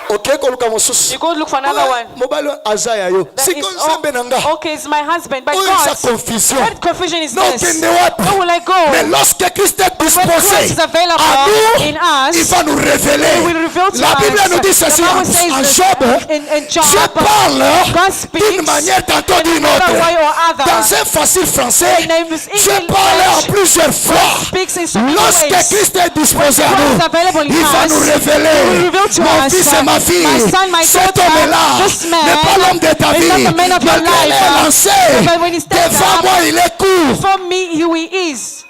Okay, koluka mosusu. You go look for another one. Mobile azaya yo. That Siko is, nzambe nanga. okay, it's my husband. But Oh, God, it's a confusion. what confusion is Non, this? kende wapi? Where will I go? Mais lorsque Christ est When Christ disposé is available à nous, in us, il va nous révéler. He will reveal to La Bible us. nous dit ceci The Bible says en this Job. in Job, Dieu parle God speaks d'une manière tantôt d'une in another way or autre. other. Dans un facile français, In English, Dieu parle en plusieurs fois. speaks in so many Lorsque ways. Christ est disposé à When nous, God is available in il va us, nous He will révéler. reveal to Mon us, fils et ma fille, my son, my cet daughter, homme-là this man n'est pas l'homme de ta is vie. not the man of your Malgré life. les lancers, But when he stands devant up, moi il est court. For me, who He is.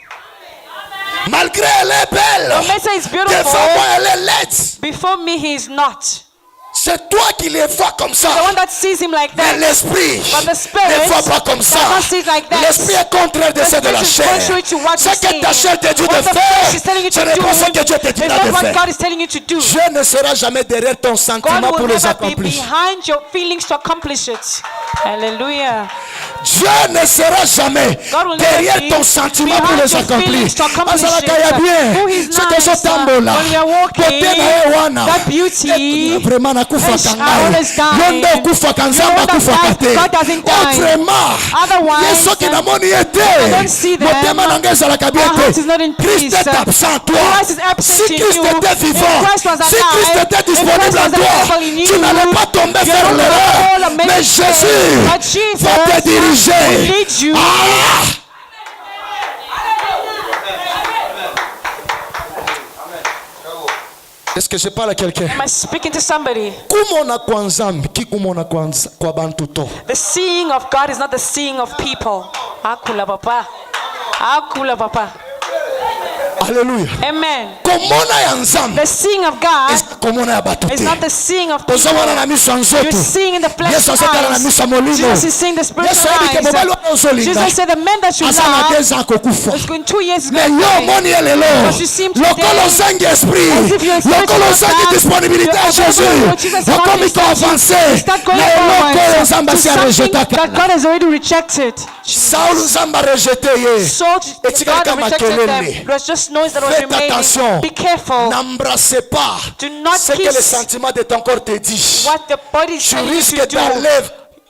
Malgré elle est belle, The message is devant beautiful. moi elle est laide. Before me, He is not. C'est toi qui les vois comme ça. The one that sees Him like Mais that. l'esprit But the spirit ne voit pas comme ça. does not see it like that. L'esprit est contraire de The ce de la spirit is chair. contrary to what Ce you que see. ta chair te dit de What the flesh is telling you faire, to ce n'est do pas ce que Dieu te dit is de not what faire. God is telling you to do. Dieu ne sera jamais derrière ton God sentiment pour will les never be accomplir. behind your feelings to accomplish it. Hallelujah. Dieu ne sera jamais God will derrière never be ton sentiment pour behind les your accomplir. feelings to accomplish it. Azalaka ya bien. Who is C'est nice, tozotambola. when we are walking, Beauté na ye wana. that beauty, Vraiment nakufaka and I always ngai. die. Yo nde okufaka nzambe You know that akufaka te. God doesn't die. Autrement, Otherwise, ye soki namoni ye I don't te. see them. Motema na ngai ezalaka bien Our heart is not te. in Christ peace. est absent en toi. Christ is absent Si in Christ you. était If vivant, Christ was si alive, Christ était if disponible Christ en was toi, available in tu you, n'allais pas tomber you vers don't l'erreur. fall or make Mais mistake. Jésus But Jesus va te will diriger. lead you. Ah! Est-ce que je parle à quelqu'un? Am I speaking to somebody? Kumona kwa nzambi kikumona kwa bantu to. The seeing of God is not the seeing of people. Akula papa. Akula papa. Hallelujah. Amen. Komona ya nzambi The seeing of God is komona ya batu is te. not the seeing of people. Tozomona na miso ya You're nzoto. seeing in the flesh Yesu azotala na miso ya molimo. Jesus is seeing the spiritual Yesu ayebi ke mobali wana eyes. ozolinga. Jesus said the man that you Asa na love 2 ans akokufa. is going 2 years is Mais going yo to die. omoni ye lelo. Because you seem today Lokolo ozangi esprit. as if you're Lokolo spiritual ozangi man, disponibilité you're ya Jésus. available to Jesus Okomi ko Christ. avancer. Start going Na eloko forward oyo nzambe to asi something arejetaka. that God has already rejected. Saulu nzambe arejete ye. So Etikali God kama rejected them. kelele. It was just noise that was Faites remaining. attention. Be careful. N'embrassez pas Do not ce que le kiss sentiment de ton corps te dit. what the body is Tu telling you risques to do. d'aller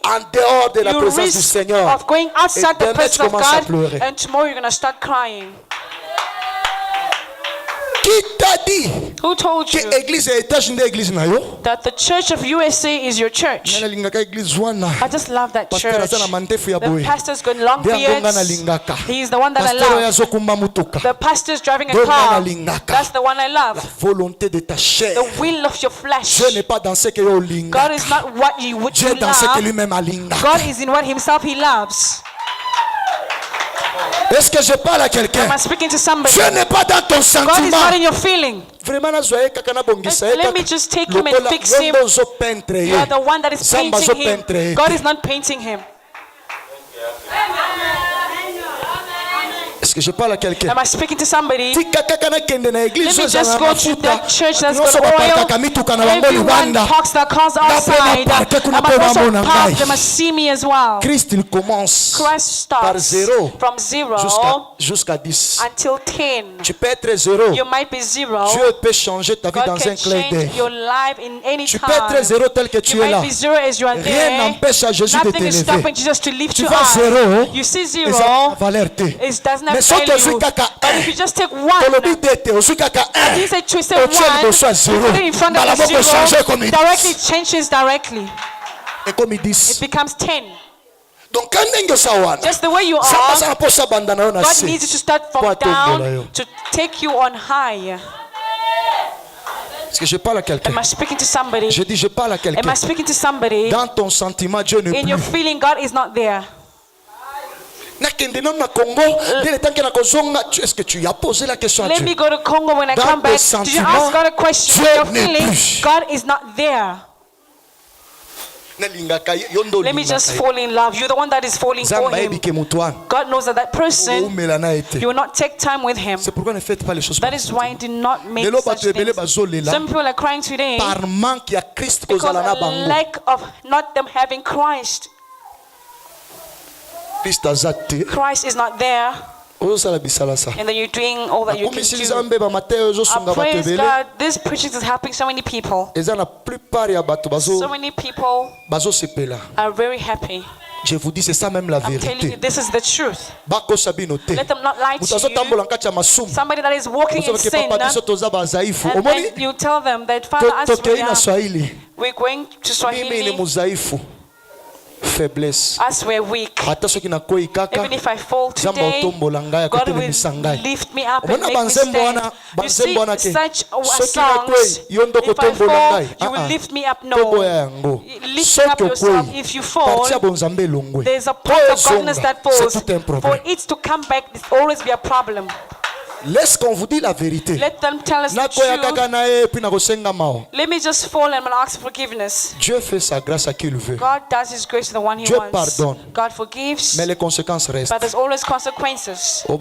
en dehors de la You présence du risk Seigneur. of going outside Et the demain, presence tu of commences à God, pleurer. and tomorrow you're going to start crying. Qui t'a dit Who told que you l'église est étage de l'église na yo? that the church of USA is your church? Nalingaka église wana. I just love that Pasteur church. aza na mandefu ya The boye. pastor's got long Nde yango nga beards. nalingaka. He's the one that I Pasteur oyo love. azokumba mutuka. The pastor's driving a Nde nga car. nalingaka. That's the one I La love. volonté de ta chair. The will of your flesh. Dieu n'est pas dans ce que yo olingaka. God is not what you would Dieu you est dans ce que love. lui-même alingaka. God is in what himself he loves. Est-ce que je parle à quelqu'un? Am I speaking to somebody? Dieu n'est pas dans ton God is sentiment. not in your feeling. Vraiment nazwa ye kaka nabongisa ye Let me kaka. just take him and Lokola fix yo him. nde ozopeintre ye. You are the one that is Nzambe painting him. azopeintre ye God te. is not painting him. Est-ce que je parle à quelqu'un? Am I speaking to somebody? Tika kaka nakende na Let église me oyo ezala just na go to mafuta. that church that's Nyonso got baparkaka oil. mituka na bango Everyone libanda. parks their cars Ngape outside. baparke kuna I mpe must also bamona park. ngai. They must see me as well. Christ il commence Christ par starts 0 from 0 jusqu'à 10. until 10. Tu peux être 0. You might be 0. Dieu peut changer ta vie God dans un can clin change d'œil. your life in any Tu peux être time. 0 tel que tu You es là. might be 0 as you are Rien there. n'empêche à Jésus de Nothing is t'élever. stopping Jesus to lift Tu you vas up. 0. You see Eza 0. valeur te. It doesn't Mais have soki value. ozwi kaka But 1, if you just take tolobi 1, te te ozwi kaka he 1, said to say otie 1, liboso ya 0. put it in front Mbala of the moko 0, changer comme directly it changes directly. ekomi It 10. becomes 10. Donc ka ndenge oza wana Just the way you Nzambe are, aza na mposa banda na yo na God se. needs you to start from Po atombola yo. down to take you on high. Est-ce que je parle à quelqu'un? Am I speaking to somebody? Je dis je parle à Am quelqu'un. I speaking to somebody? Dans ton sentiment, Dieu n'est In your plus. feeling, God is not there. Nakende non na Congo, dès le temps que na kozonga, est-ce que tu as posé la question à Let Dieu? me go to Congo when I Dans come tes back. Did you sentiments, ask God a question? Dieu In your n'est feeling, plus. God is not there. Nalingaka ye, yo ndo Let me just olingaka ye. fall in love. You're the one that is falling for Nzambe him. ayebi ke moto wana, God knows that that person, oumela na ye te. you will not take time with him. C'est pourquoi ne faites pas les choses That comme is ça. why I did not make Lelo such bato ebele things. bazolela Some people are crying today par manque ya Christ because kozala na of bango. lack of not them having Christ. Christ aza te. Christ is not there. And then you're doing all that you can do. Praise God, this preaching is helping so many people. So many people are very happy. Je vous dis, c'est ça même la I'm telling vérité. you, this is the truth. Let them not lie to you. Somebody that is walking in sin, and you tell them that, Father, we're going to Swahili. Faiblesse. As we're weak. Even if I fall today, God will lift me up and make me stand. You see, such songs, if I fall, you will lift me up. No. Lift up yourself. If you fall, there's a part of godliness that falls. For it to come back, there'll always be a problem. Laisse qu'on vous dise la vérité. Let them tell us the truth. Let me just fall and ask forgiveness. Dieu fait sa grâce à qui il veut. God does His grace to the one He Dieu wants. pardonne. God forgives. Mais les conséquences restent. But there's always consequences. You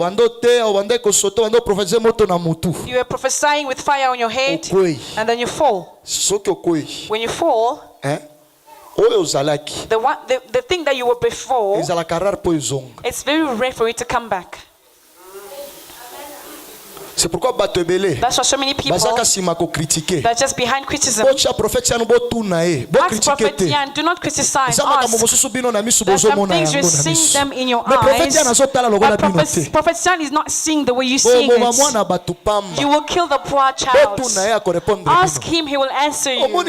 are prophesying with fire on your head, and then you fall. When you fall, the thing that you were before, it's very rare for it to come back. C'est pourquoi that's why so many people they're just behind criticism. Ask Prophet Yan, do not criticize us. There's some things you're seeing them in your eyes, but Prophet Yan is not seeing the way you see it. You will kill the poor child. Ask him, he will answer you. You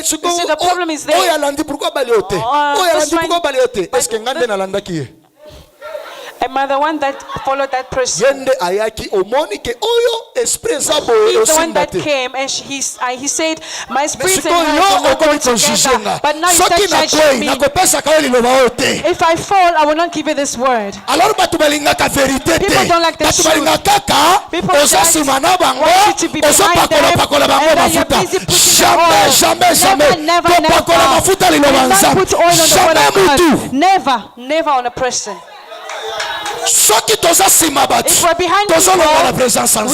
see, the problem is there. Am I the one that followed that person? He's the one that came and he said, my spirit and I will not go together. But now you start judging me. If I fall, I will not give you this word. People don't like the truth. People just want you to be behind them and then you're busy putting the oil. Never. Don't put oil on the word of God. Never on a person. If we're behind people, we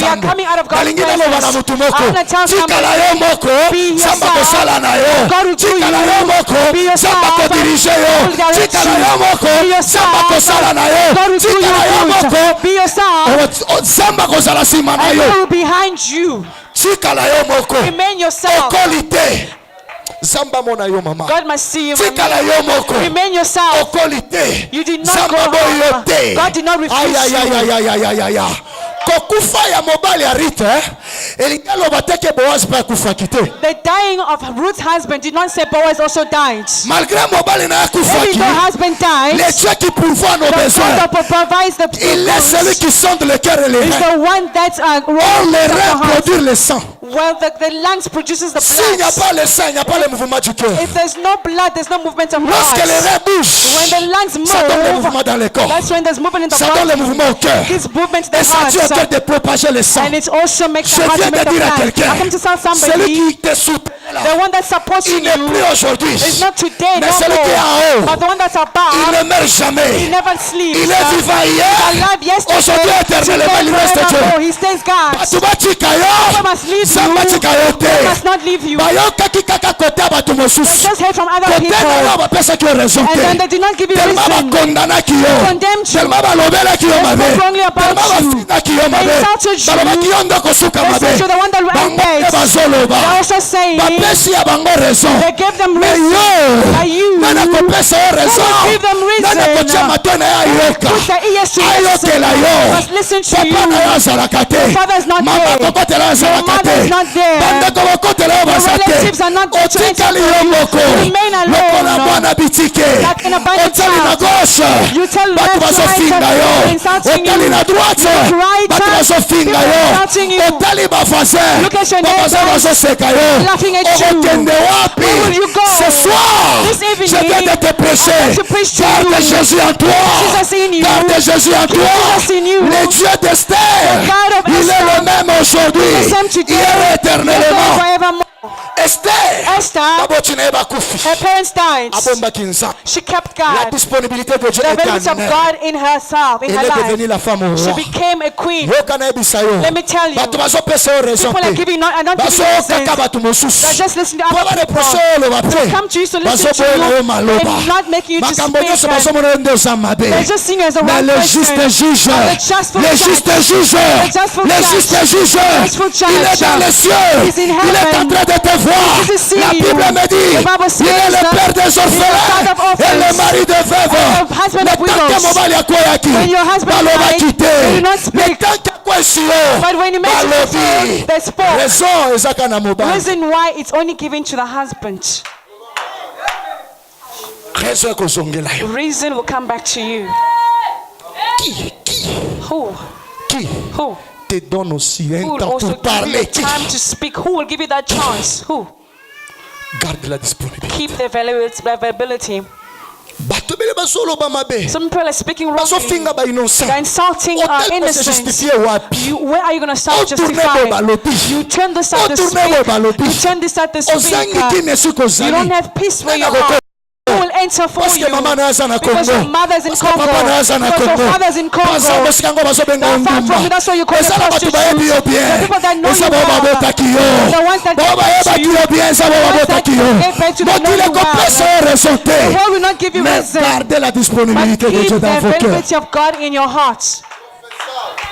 are coming out of God's presence. I'm going to tell somebody, be yourself. God will do you. Be yourself. God will direct you. Be yourself. God will do you good. Be yourself. And God will behind you. Remain yourself. God must see you. Remain yourself. You did not go home. God did not refuse you. The dying of Ruth's husband did not say Boaz also died. Even though husband died, the God that provides the food is the one that rolls the heart. Well, the lungs produces the blood. If there's no blood, there's no movement of heart. When the lungs move, that's when there's movement in the body. This movement in the heart. And it also makes the heart make the blood. I come to tell somebody, the one that supports you is not today, no more. But the one that's above, he never sleeps. He's alive yesterday, today, forevermore. He stays God. God must leave you. God must not leave you. They just heard from other people. And then they did not give you reason. They condemned you. They spoke wrongly about you. They insulted you. They said you're the one that ran bed. They're also saying they gave them reason. Are you? Who will give them reason? Put the ears to listen. Must listen to you. Your father is not there. Your mother is not there. Your relatives are not there to enter you. Remain alone. Like an abandoned child. You tell left, right, insulting you. Right, people insulting you. Look at your neighbors laughing at you. Where will you go? This evening, I'm going to preach to you. Jesus in you. Jesus in you. The God of Esther. The same today. Forevermore. Esther, Esther, her parents died. She kept la God. disponibilité de Dieu The était availability of en elle. God in herself, in Elle her est devenue life. la femme au She roi. became a queen. Let me tell you, people People are giving not giving reasons. They're just listening to other people. They come to you to listen to you and not making you to speak. They're just seeing you as a Mais wrong le person. juste jugeur, The justful le judge. juste jugeur, The justful le judge. juste jugeur, The justful judge. il est dans les cieux, He's in il est en heaven. train de te voir. He's seeing La you. Bible me dit, The Bible il est says le that père des he's the orphelins father of et le orphans mari de veuves. and the husband Le of temps widows. que mobali akweyaki, When your husband baloba died, quitté. they did not Le speak. temps qu'akwesio, But when you make it balobi. they spoke. Raison ezaka na The mobali. reason why it's only given to the husband. Raison ekozongela yo. Reason will come back to you. Who? Who? Te donne aussi un Who will temps also pour give you parler. time to speak? Who will give you that chance? Who? Garde la disponibilité. Keep the availability. Bato bele bazoloba mabe. Some people are speaking wrongly. Bazofinga ba innocent. They're insulting Hotel innocents. justifie wapi? Where are you going to start Otourne justifying? bo balobi. You turn this side to Otourne speak. bo balobi. You turn this side to speak. Ozangi kine You sukozali. don't have peace where you are. Who will enter for Parce you? que maman naza na Because Congo. your mother's in Parce que Congo. papa naza na Because your Congo. father's in Congo. Bazambo sikango bazobenga They're far from you. ndumba. That's why you call them Eza na batu bayebi yo prostitutes. bien. The people that know Eza you bao well. babotaki yo. The ones that Bao get bayebaki you. yo bien. Eza bao The ones babotaki that yo. get back to the know Mokili you well. kopesa yo raison te. The world will not give you Mais reason. gardez la But disponibilité de keep Dieu the dans vos cœurs. availability of God in your heart.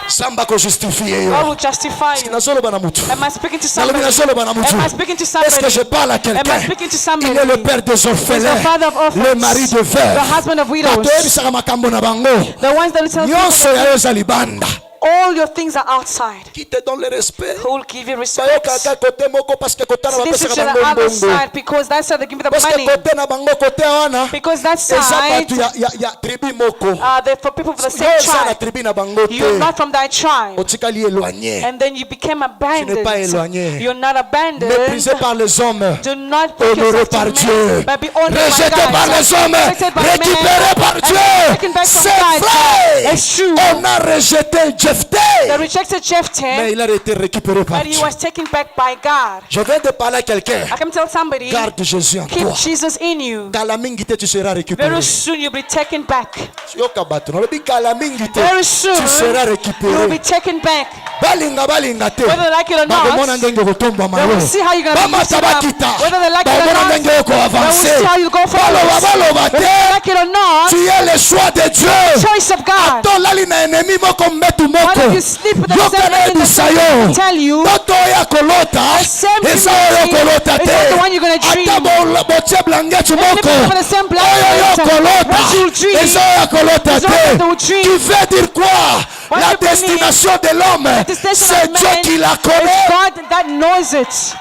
Samba ko justifie yo. God will justify you. Nazoloba na mutu. Am I speaking to Nalobi somebody? nazoloba na mutu. Am I speaking to Est-ce que je somebody? parle à Am I quelqu'un? speaking to somebody? Il est le père des orphelins, He's the father of orphans. le mari de The veuves. husband of widows. Bato oyebisaka makambo na bango. The ones that will tell Nyonso people ya yo eza libanda. all your things are outside. Qui te donne le respect? Who will give you respect? Bayokaka kote moko parce que kote na Listen bapesaka to the bango other mbongo. side because that's how they give you the Parce que money. kote na bango kote wana Because that eza side, bato ya tribu moko. they're for people of the Yo same eza na tribe. tribu na bango You're te. not from that tribe. Otikali éloigné. And then you became abandoned. pas éloigné. You're not abandoned. Méprisé par les hommes. Do not put Honoré yourself par to Dieu. men, but be honored by Rejeté God. par les hommes. Rejected by Récupéré men, par and Dieu. taken back from C'est God. vrai. It's true. On a rejeté Jephthé. They rejected Mais Jephthah, il a été récupéré par but he Dieu. was taken back by God. Je viens de parler à quelqu'un. I can tell somebody, Garde Jésus en keep toi. Jesus in you. Kala mingi te, tu seras récupéré. Very soon you'll be taken back. Yoka bato. Nalobi kala mingi te, Very soon tu seras you will récupéré. be taken back. Balinga te. Whether they like it or not, Bakomona ndenge kotomba they will malo. see how you're going to be Bamata lifted up. bakita. Whether they like it or Bakomona not, ndenge oko they will avancer. see how you go Baloba forward. baloba Whether they te. like it or not, Tu es le choix de Dieu. choice of God. Ato lali na ennemi moko mbetu What moko. if you sleep with the Yoka same na man in the ebisa same yo. tell you, Toto ya kolota. the same Eza oyo community kolota is te. not the one you're going to dream. Ata botie blangetu Even moko. if the same black Oyo yo light, kolota. what you'll dream Eza oyo kolota is not what te. they will dream. Qui veut dire quoi? What La you believe, destination de l'homme, the destination c'est of Dieu man qui la is connaît. God that knows it.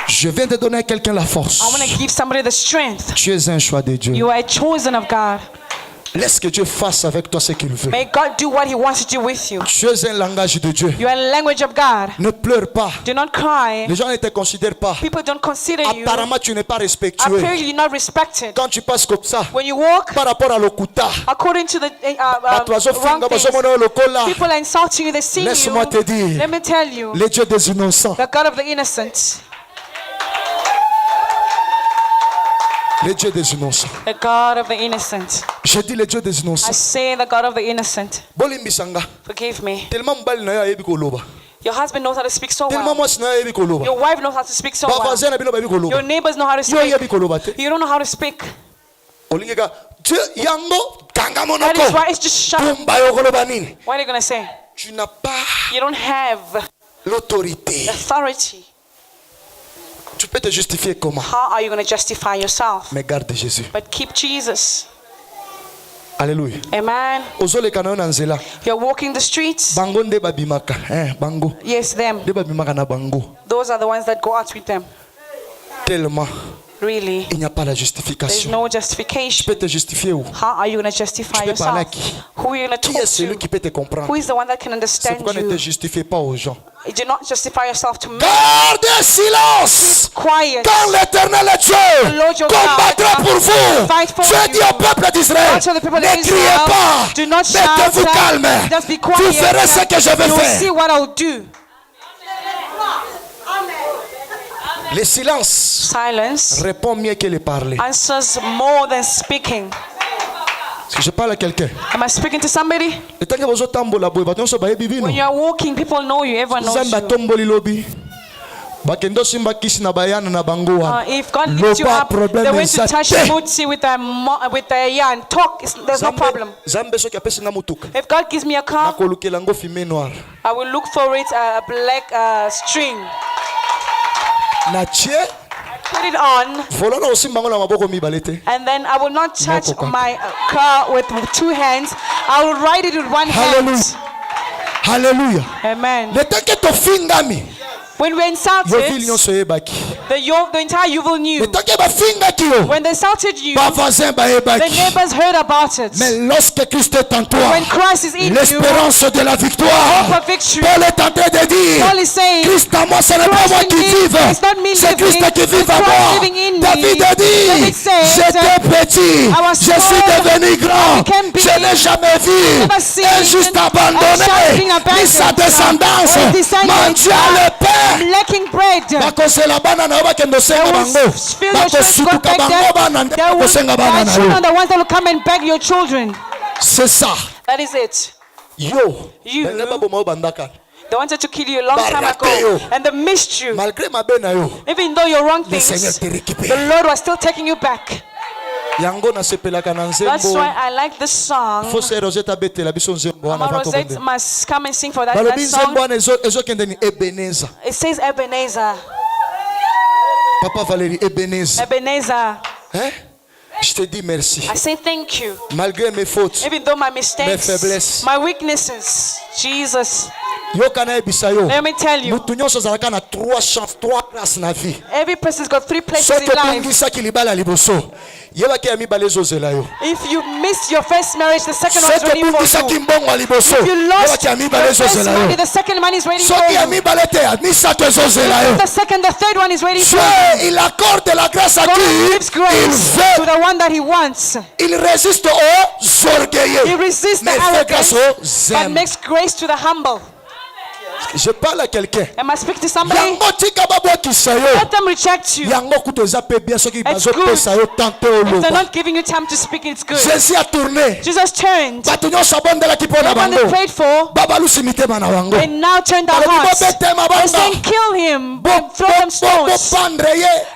Je viens de donner à quelqu'un la force. I want to give somebody the strength. Tu es un choix de Dieu. You are chosen of God. Laisse que Dieu fasse avec toi ce qu'il veut. May God do what He wants to do with you. Tu es un langage de Dieu. You are the language of God. Ne pleure pas. Do not cry. Les gens ne te considèrent pas. People don't consider you. Apparemment, tu n'es pas respectueux. Apparently, you're not respected. Quand tu passes comme ça, When you walk par rapport à l'okuta, according to the bato wrong bazofinga things, bazomona lokola. people are insulting you. They see you. Laisse-moi te dire, Let me tell you, les dieux des innocents, the God of the innocent, les dieux des innocents. the God of the innocent. Je dis les dieux des I innocents. say the God of the innocent. Bolimbisanga. Forgive me. Tellement mobali na yo ayebi koloba. Your husband knows how to speak so Tellement well. mwasi na yo ayebi koloba. Your wife knows how to speak so well. Bavoisin na bino bayebi Your koloba. neighbors know how to Yo speak. oyebi koloba te. You don't know how to speak. Olingeka, Dieu yango kanga That is monoko. why it's just shut up. Pumba yo koloba nini? What are you going to say? Tu n'as pas You don't have l'autorité. authority. Tu peux te justifier comment? How are you going to justify yourself? Mais garde Jésus. But keep Jesus. Alléluia. Amen. Ozoleka na yo na nzela. You're walking the streets. Bango nde babimaka. Bango. Yes, them. Nde babimaka na bango. Those are the ones that go out with them. Tellement, Really. il n'y a pas la There's justification. no Tu justification. peux te justifier où? How are you going to justify Tu peux parler à yourself? qui? Who are you going to Qui est talk celui to? qui peut te comprendre? Who is the one that can C'est understand pourquoi ne te you? justifiez pas aux gens. Do not justify yourself to men. Gardez silence! Quiet. Quand l'Éternel est Dieu Lord your combattra God pour vous. fight for Dieu dit you. au peuple d'Israël, God told the people of ne criez Israel, pas, do not shout, mettez-vous calme. just be Vous quiet. verrez ce que je vais You will see faire. what I'll do. Le silence Silence répond mieux que le parler. answers more than speaking. Est-ce que je parle à quelqu'un? Am I speaking to somebody? When you are walking, people know you. Everyone knows you. If God lifts you up, they went to touch Mutsi with a yarn. Talk, there's no problem. If God gives me a car, I will look for it, a black string. Put it on, and then I will not touch my car with two hands. I will ride it with one hand. Hallelujah. Amen. When we're insulted, the entire Yuval knew. When they insulted you, the neighbors heard about it. When Christ is in you, the hope of victory. Paul is saying, Christ en moi, ce n'est pas moi qui vive, c'est Christ qui vit en moi. David a dit, j'étais petit, je suis devenu grand, je n'ai jamais vu un juste abandonné, ni sa descendance, mendiant le pain. Lacking bread. They will feel your strength go back them. They will children the ones that will come and beg your children. C'est ça. That is it. You. They wanted to kill you a long time ago, and they missed you. Even though you're wrong things, the Lord was still taking you back. That's why I like this song. Mama Rosette must come and sing for that song. It says Ebenezer. Papa Valérie, Ebenezer. Ebenezer. Hein? Je te dis merci. I say thank you. Malgré mes fautes, even though my mistakes, mes faiblesses, my weaknesses, Jesus. Let me tell you. Every person's got 3 places in life. If you missed your first marriage, the second one is waiting for you. If you lost your first money, the second money is waiting for you. The second, the third one is waiting for you. God gives grace to the one that He wants. He resists the arrogant, but makes grace to the humble. Je parle à quelqu'un. Am I speaking to somebody? Let them reject you. It's good. If they're not giving you time to speak, it's good. Jesus turned. Everyone they prayed for, they now turned their hearts. They're saying, kill him, throw them stones.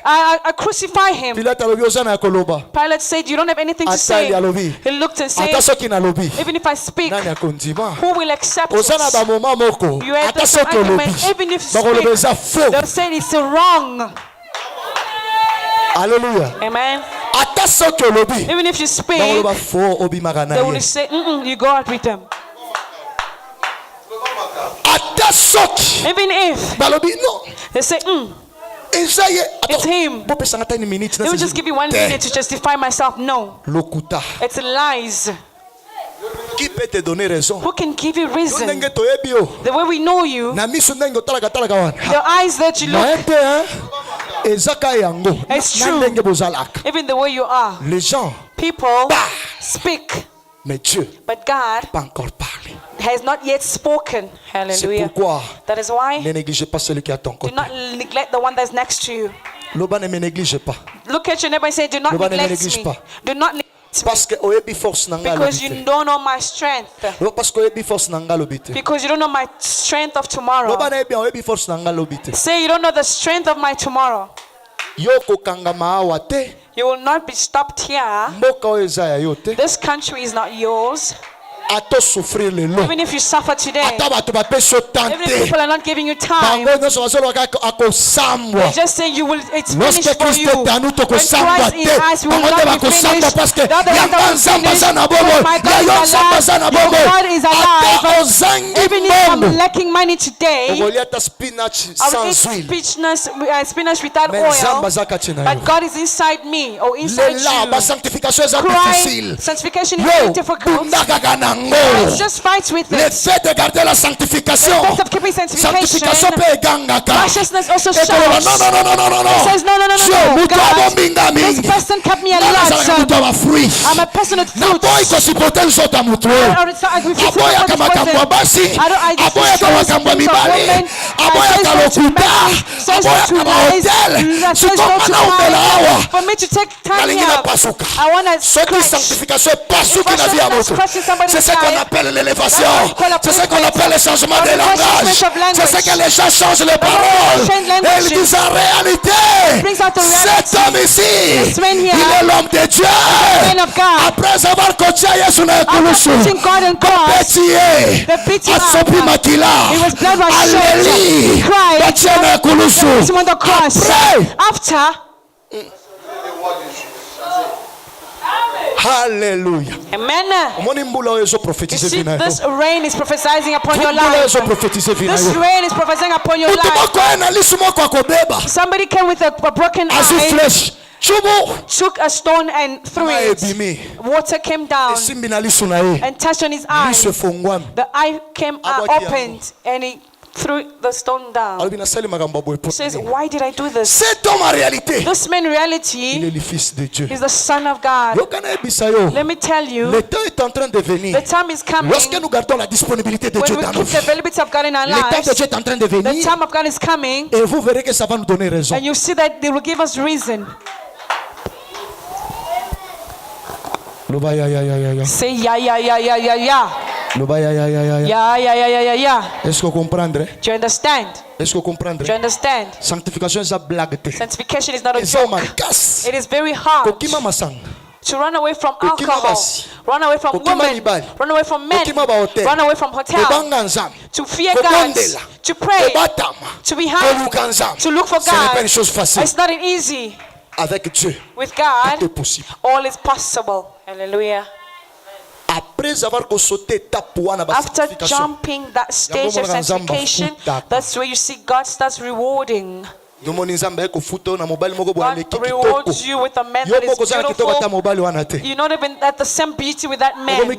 I crucify him. Pilate said, you don't have anything to say. He looked and said, even if I speak, who will accept it? You had this argument, even if you speak, they'll say it's wrong. Hallelujah. Amen. Even if you speak, they will say, you go out with them. Even if they say, it's him. Let me just give you 1 minute to justify myself. No. It's lies. Who can give you reason? The way we know you, the eyes that you look, it's true. Even the way you are, people speak, but God has not yet spoken. Hallelujah. That is why do not neglect the one that's next to you. Look at your neighbor and say, do not neglect me. Do not neglect me. Because you don't know my strength. Because you don't know my strength of tomorrow. Say you don't know the strength of my tomorrow. You will not be stopped here. This country is not yours. Even if you suffer today, even if people are not giving you time, they're just saying you will, it's finished for you. When Christ in us, we will not be finished. The other one that will finish, because my God is alive. Your God is alive. Even if I'm lacking money today, I will eat spinach without oil. But God is inside me or inside you. Christ, sanctification is difficult. yango. Let's just fight with Le it. fait de garder la sanctification. The fact of keeping sanctification. Sanctification peut egangaka. Righteousness also Et shouts. non. It says, no. Je mutu abominga This mingi. person kept me a Nazalaka mutu lot. aba fruit. I'm a person with fruits. Naboyi kosipote nzoto ya mutu. Aboyaka makambo ya basi. Aboyaka makambo ya mibali. Aboyaka lokuta. Aboyaka mahotel. Sikomana umela awa. For me to take time Nalingi here, napasuka. I want to Soki scratch. sanctification pasuki na vie ya moto. C'est ce qu'on appelle l'élévation. C'est ce qu'on appelle le changement de langage. C'est ce que les gens changent les paroles. Et ils disent en réalité, cet homme ici, il est l'homme de Dieu. Après avoir coaché Yesu na ekulusu, Betiye, Asopi Makila, Aleli, Betiye na ekulusu. After, Hallelujah. amen. You see, This this rain is prophesying upon your life. This rain is prophesying upon your life. Somebody came with a broken eye, took a stone and threw it. Water came down and touched on his eye. The eye came opened and he threw the stone down. He says, why did I do this? This man in reality is the Son of God. Let me tell you, the time is coming when we keep the availability of God in our lives. The time of God is coming, and you see that they will give us reason. Say yeah. Est-ce que vous comprenez? Do you understand? Est-ce que vous comprenez? Do you understand? Sanctification is a blague. Sanctification is not a joke. It is very hard to run away from alcohol, run away from women, run away from men, run away from hotels, to fear God, to pray, to be humble, to look for God. It's not easy. Avec Dieu, with God, tout est possible. All is possible. Hallelujah. After jumping that stage of sanctification, that's where you see God starts rewarding. God rewards you with a man that is beautiful. You're not even at the same beauty with that man. And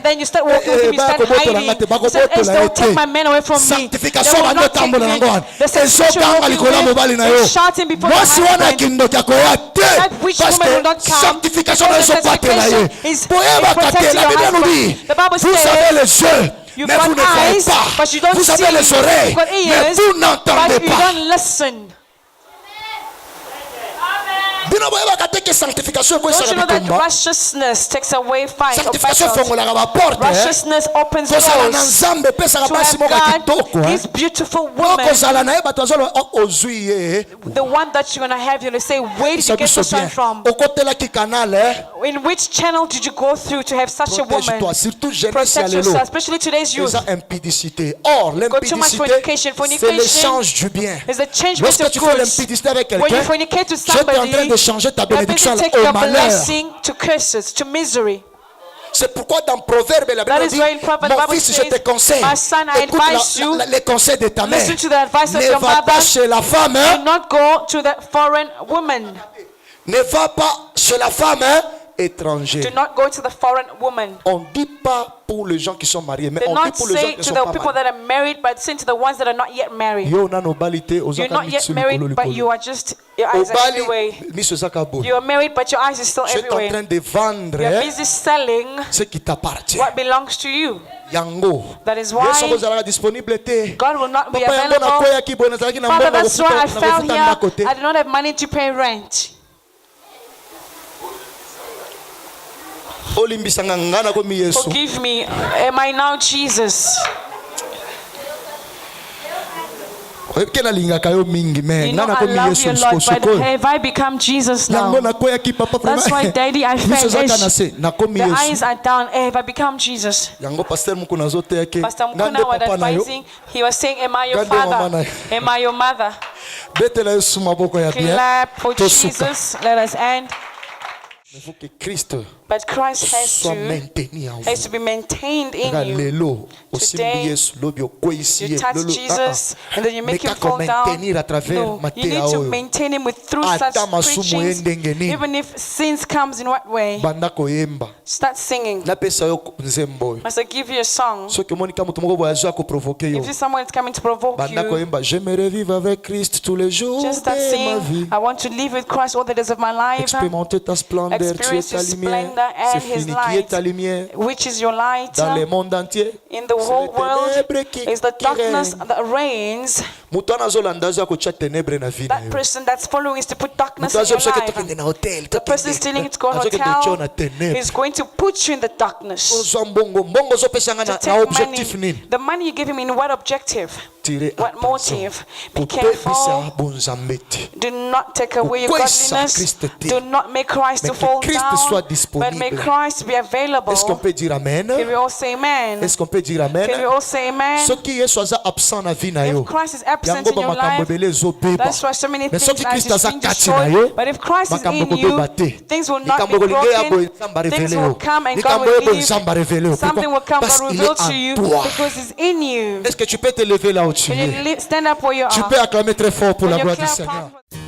then you start walking with him, you start hiding. You say, hey, don't take my man away from me. They will not take me. The sanctification walking with him, shouting before the husband. That which woman will not come. Because the sanctification is protecting your husband. The Bible says, you've got eyes, but you don't see. You've got ears, but you don't listen. Don't you know that righteousness takes away fight or battles? Righteousness opens doors to have God, His beautiful woman. The one that you're going to have, you're going to say, where did you get this one from? In which channel did you go through to have such a woman? Protect yourself, especially today's youth. Got too much fornication. Fornication is the change of goods. When you fornicate with somebody, changer ta you're bénédiction busy au taking malheur. blessing to curses, to misery. C'est pourquoi dans Proverbe, la Bible dit, mon fils, je te conseille, écoute les conseils de ta mère. Ne va pas chez la femme. Do not go to the foreign woman. Ne va pas chez la femme étrangère. Do not go to the foreign woman. On ne dit pas pour les gens qui sont mariés, mais Do on not dit pour les gens say qui to sont the pas people mariés. that are married, but say to the ones that are not yet married. You're not yet married, but you are just, your eyes are everywhere. You are married, but your eyes are still Tu es en train everywhere. de vendre You're busy selling ce qui t'appartient. what belongs to you. Yango. That is why God will not be available. Father, that's why I fell here. I did not have money to pay rent. Forgive me. Am I now Jesus? You know I love you, Lord, but have I become Jesus now? That's why, Daddy, I fell. The eyes are down. Have I become Jesus? Pastor Mukuna was advising. He was saying, am I your father? Am I your mother? Clap for Jesus. Let us end. But Christ soit maintenu en has to be maintained in you. lelo Today, Yesu lobi okwesi You touch Jesus and then you make him fall down. maintenir à travers No, you need to maintain him through such preachings. Even if sins comes in what way, banda koyemba start singing. napesa yo nzembo Must I give you a song? soki monika mutu moko boya zo provoquer yo If someone is coming to provoke banda you, koyemba j'aimerais vivre avec Christ tous les jours just start de ma vie, saying, I want to live with Christ all the days of my life. expérimenter ta splendeur, tu es Experience ta his lumière, splendor and c'est his fini, qui est light, ta lumière which is your light. dans le monde entier. In the whole world is the darkness that reigns. Mutu anazolanda zo akotia ténèbre na vie na That yo. person that's following is to put darkness Mutu in your azobisaka life. tokende na hotel, The person stealing it to go azokende otio na hotel ténèbre. is going to put you in the darkness. Ozwa mbongo ozopesanga To na take objectif money. nini? The money you give him in what objective? Tirer What attention. motive? Be Kopebisa careful. bonzambe te. Do not take away your Kukwesa godliness. Christ te. Do not make Christ Mais to que fall Christ soit down, disponible. but make Christ be available. Est-ce qu'on peut dire amen? Can we all say amen? Est-ce qu'on peut dire amen? Can we all say amen? Soki Yesu aza absent na vie na yo. If Christ is absent Yango in ba your makambo life, ebele ezobeba. that's why so many Mais things soki are Christ just aza being kati na destroyed. yo, But if Christ is makambo in you, kobeba te. things will not be Likambo kolinga ya boye broken. Nzambe Things arevele will yo. come and God Likambo will ya boye leave. Nzambe arevele yo. Something will come Parce and qu'il reveal est to en you toi. because it's in you. Est-ce que tu peux te lever là où tu Can es? you stand up where you Tu are? peux acclamer très fort pour Can la you gloire du clap Seigneur. powerful?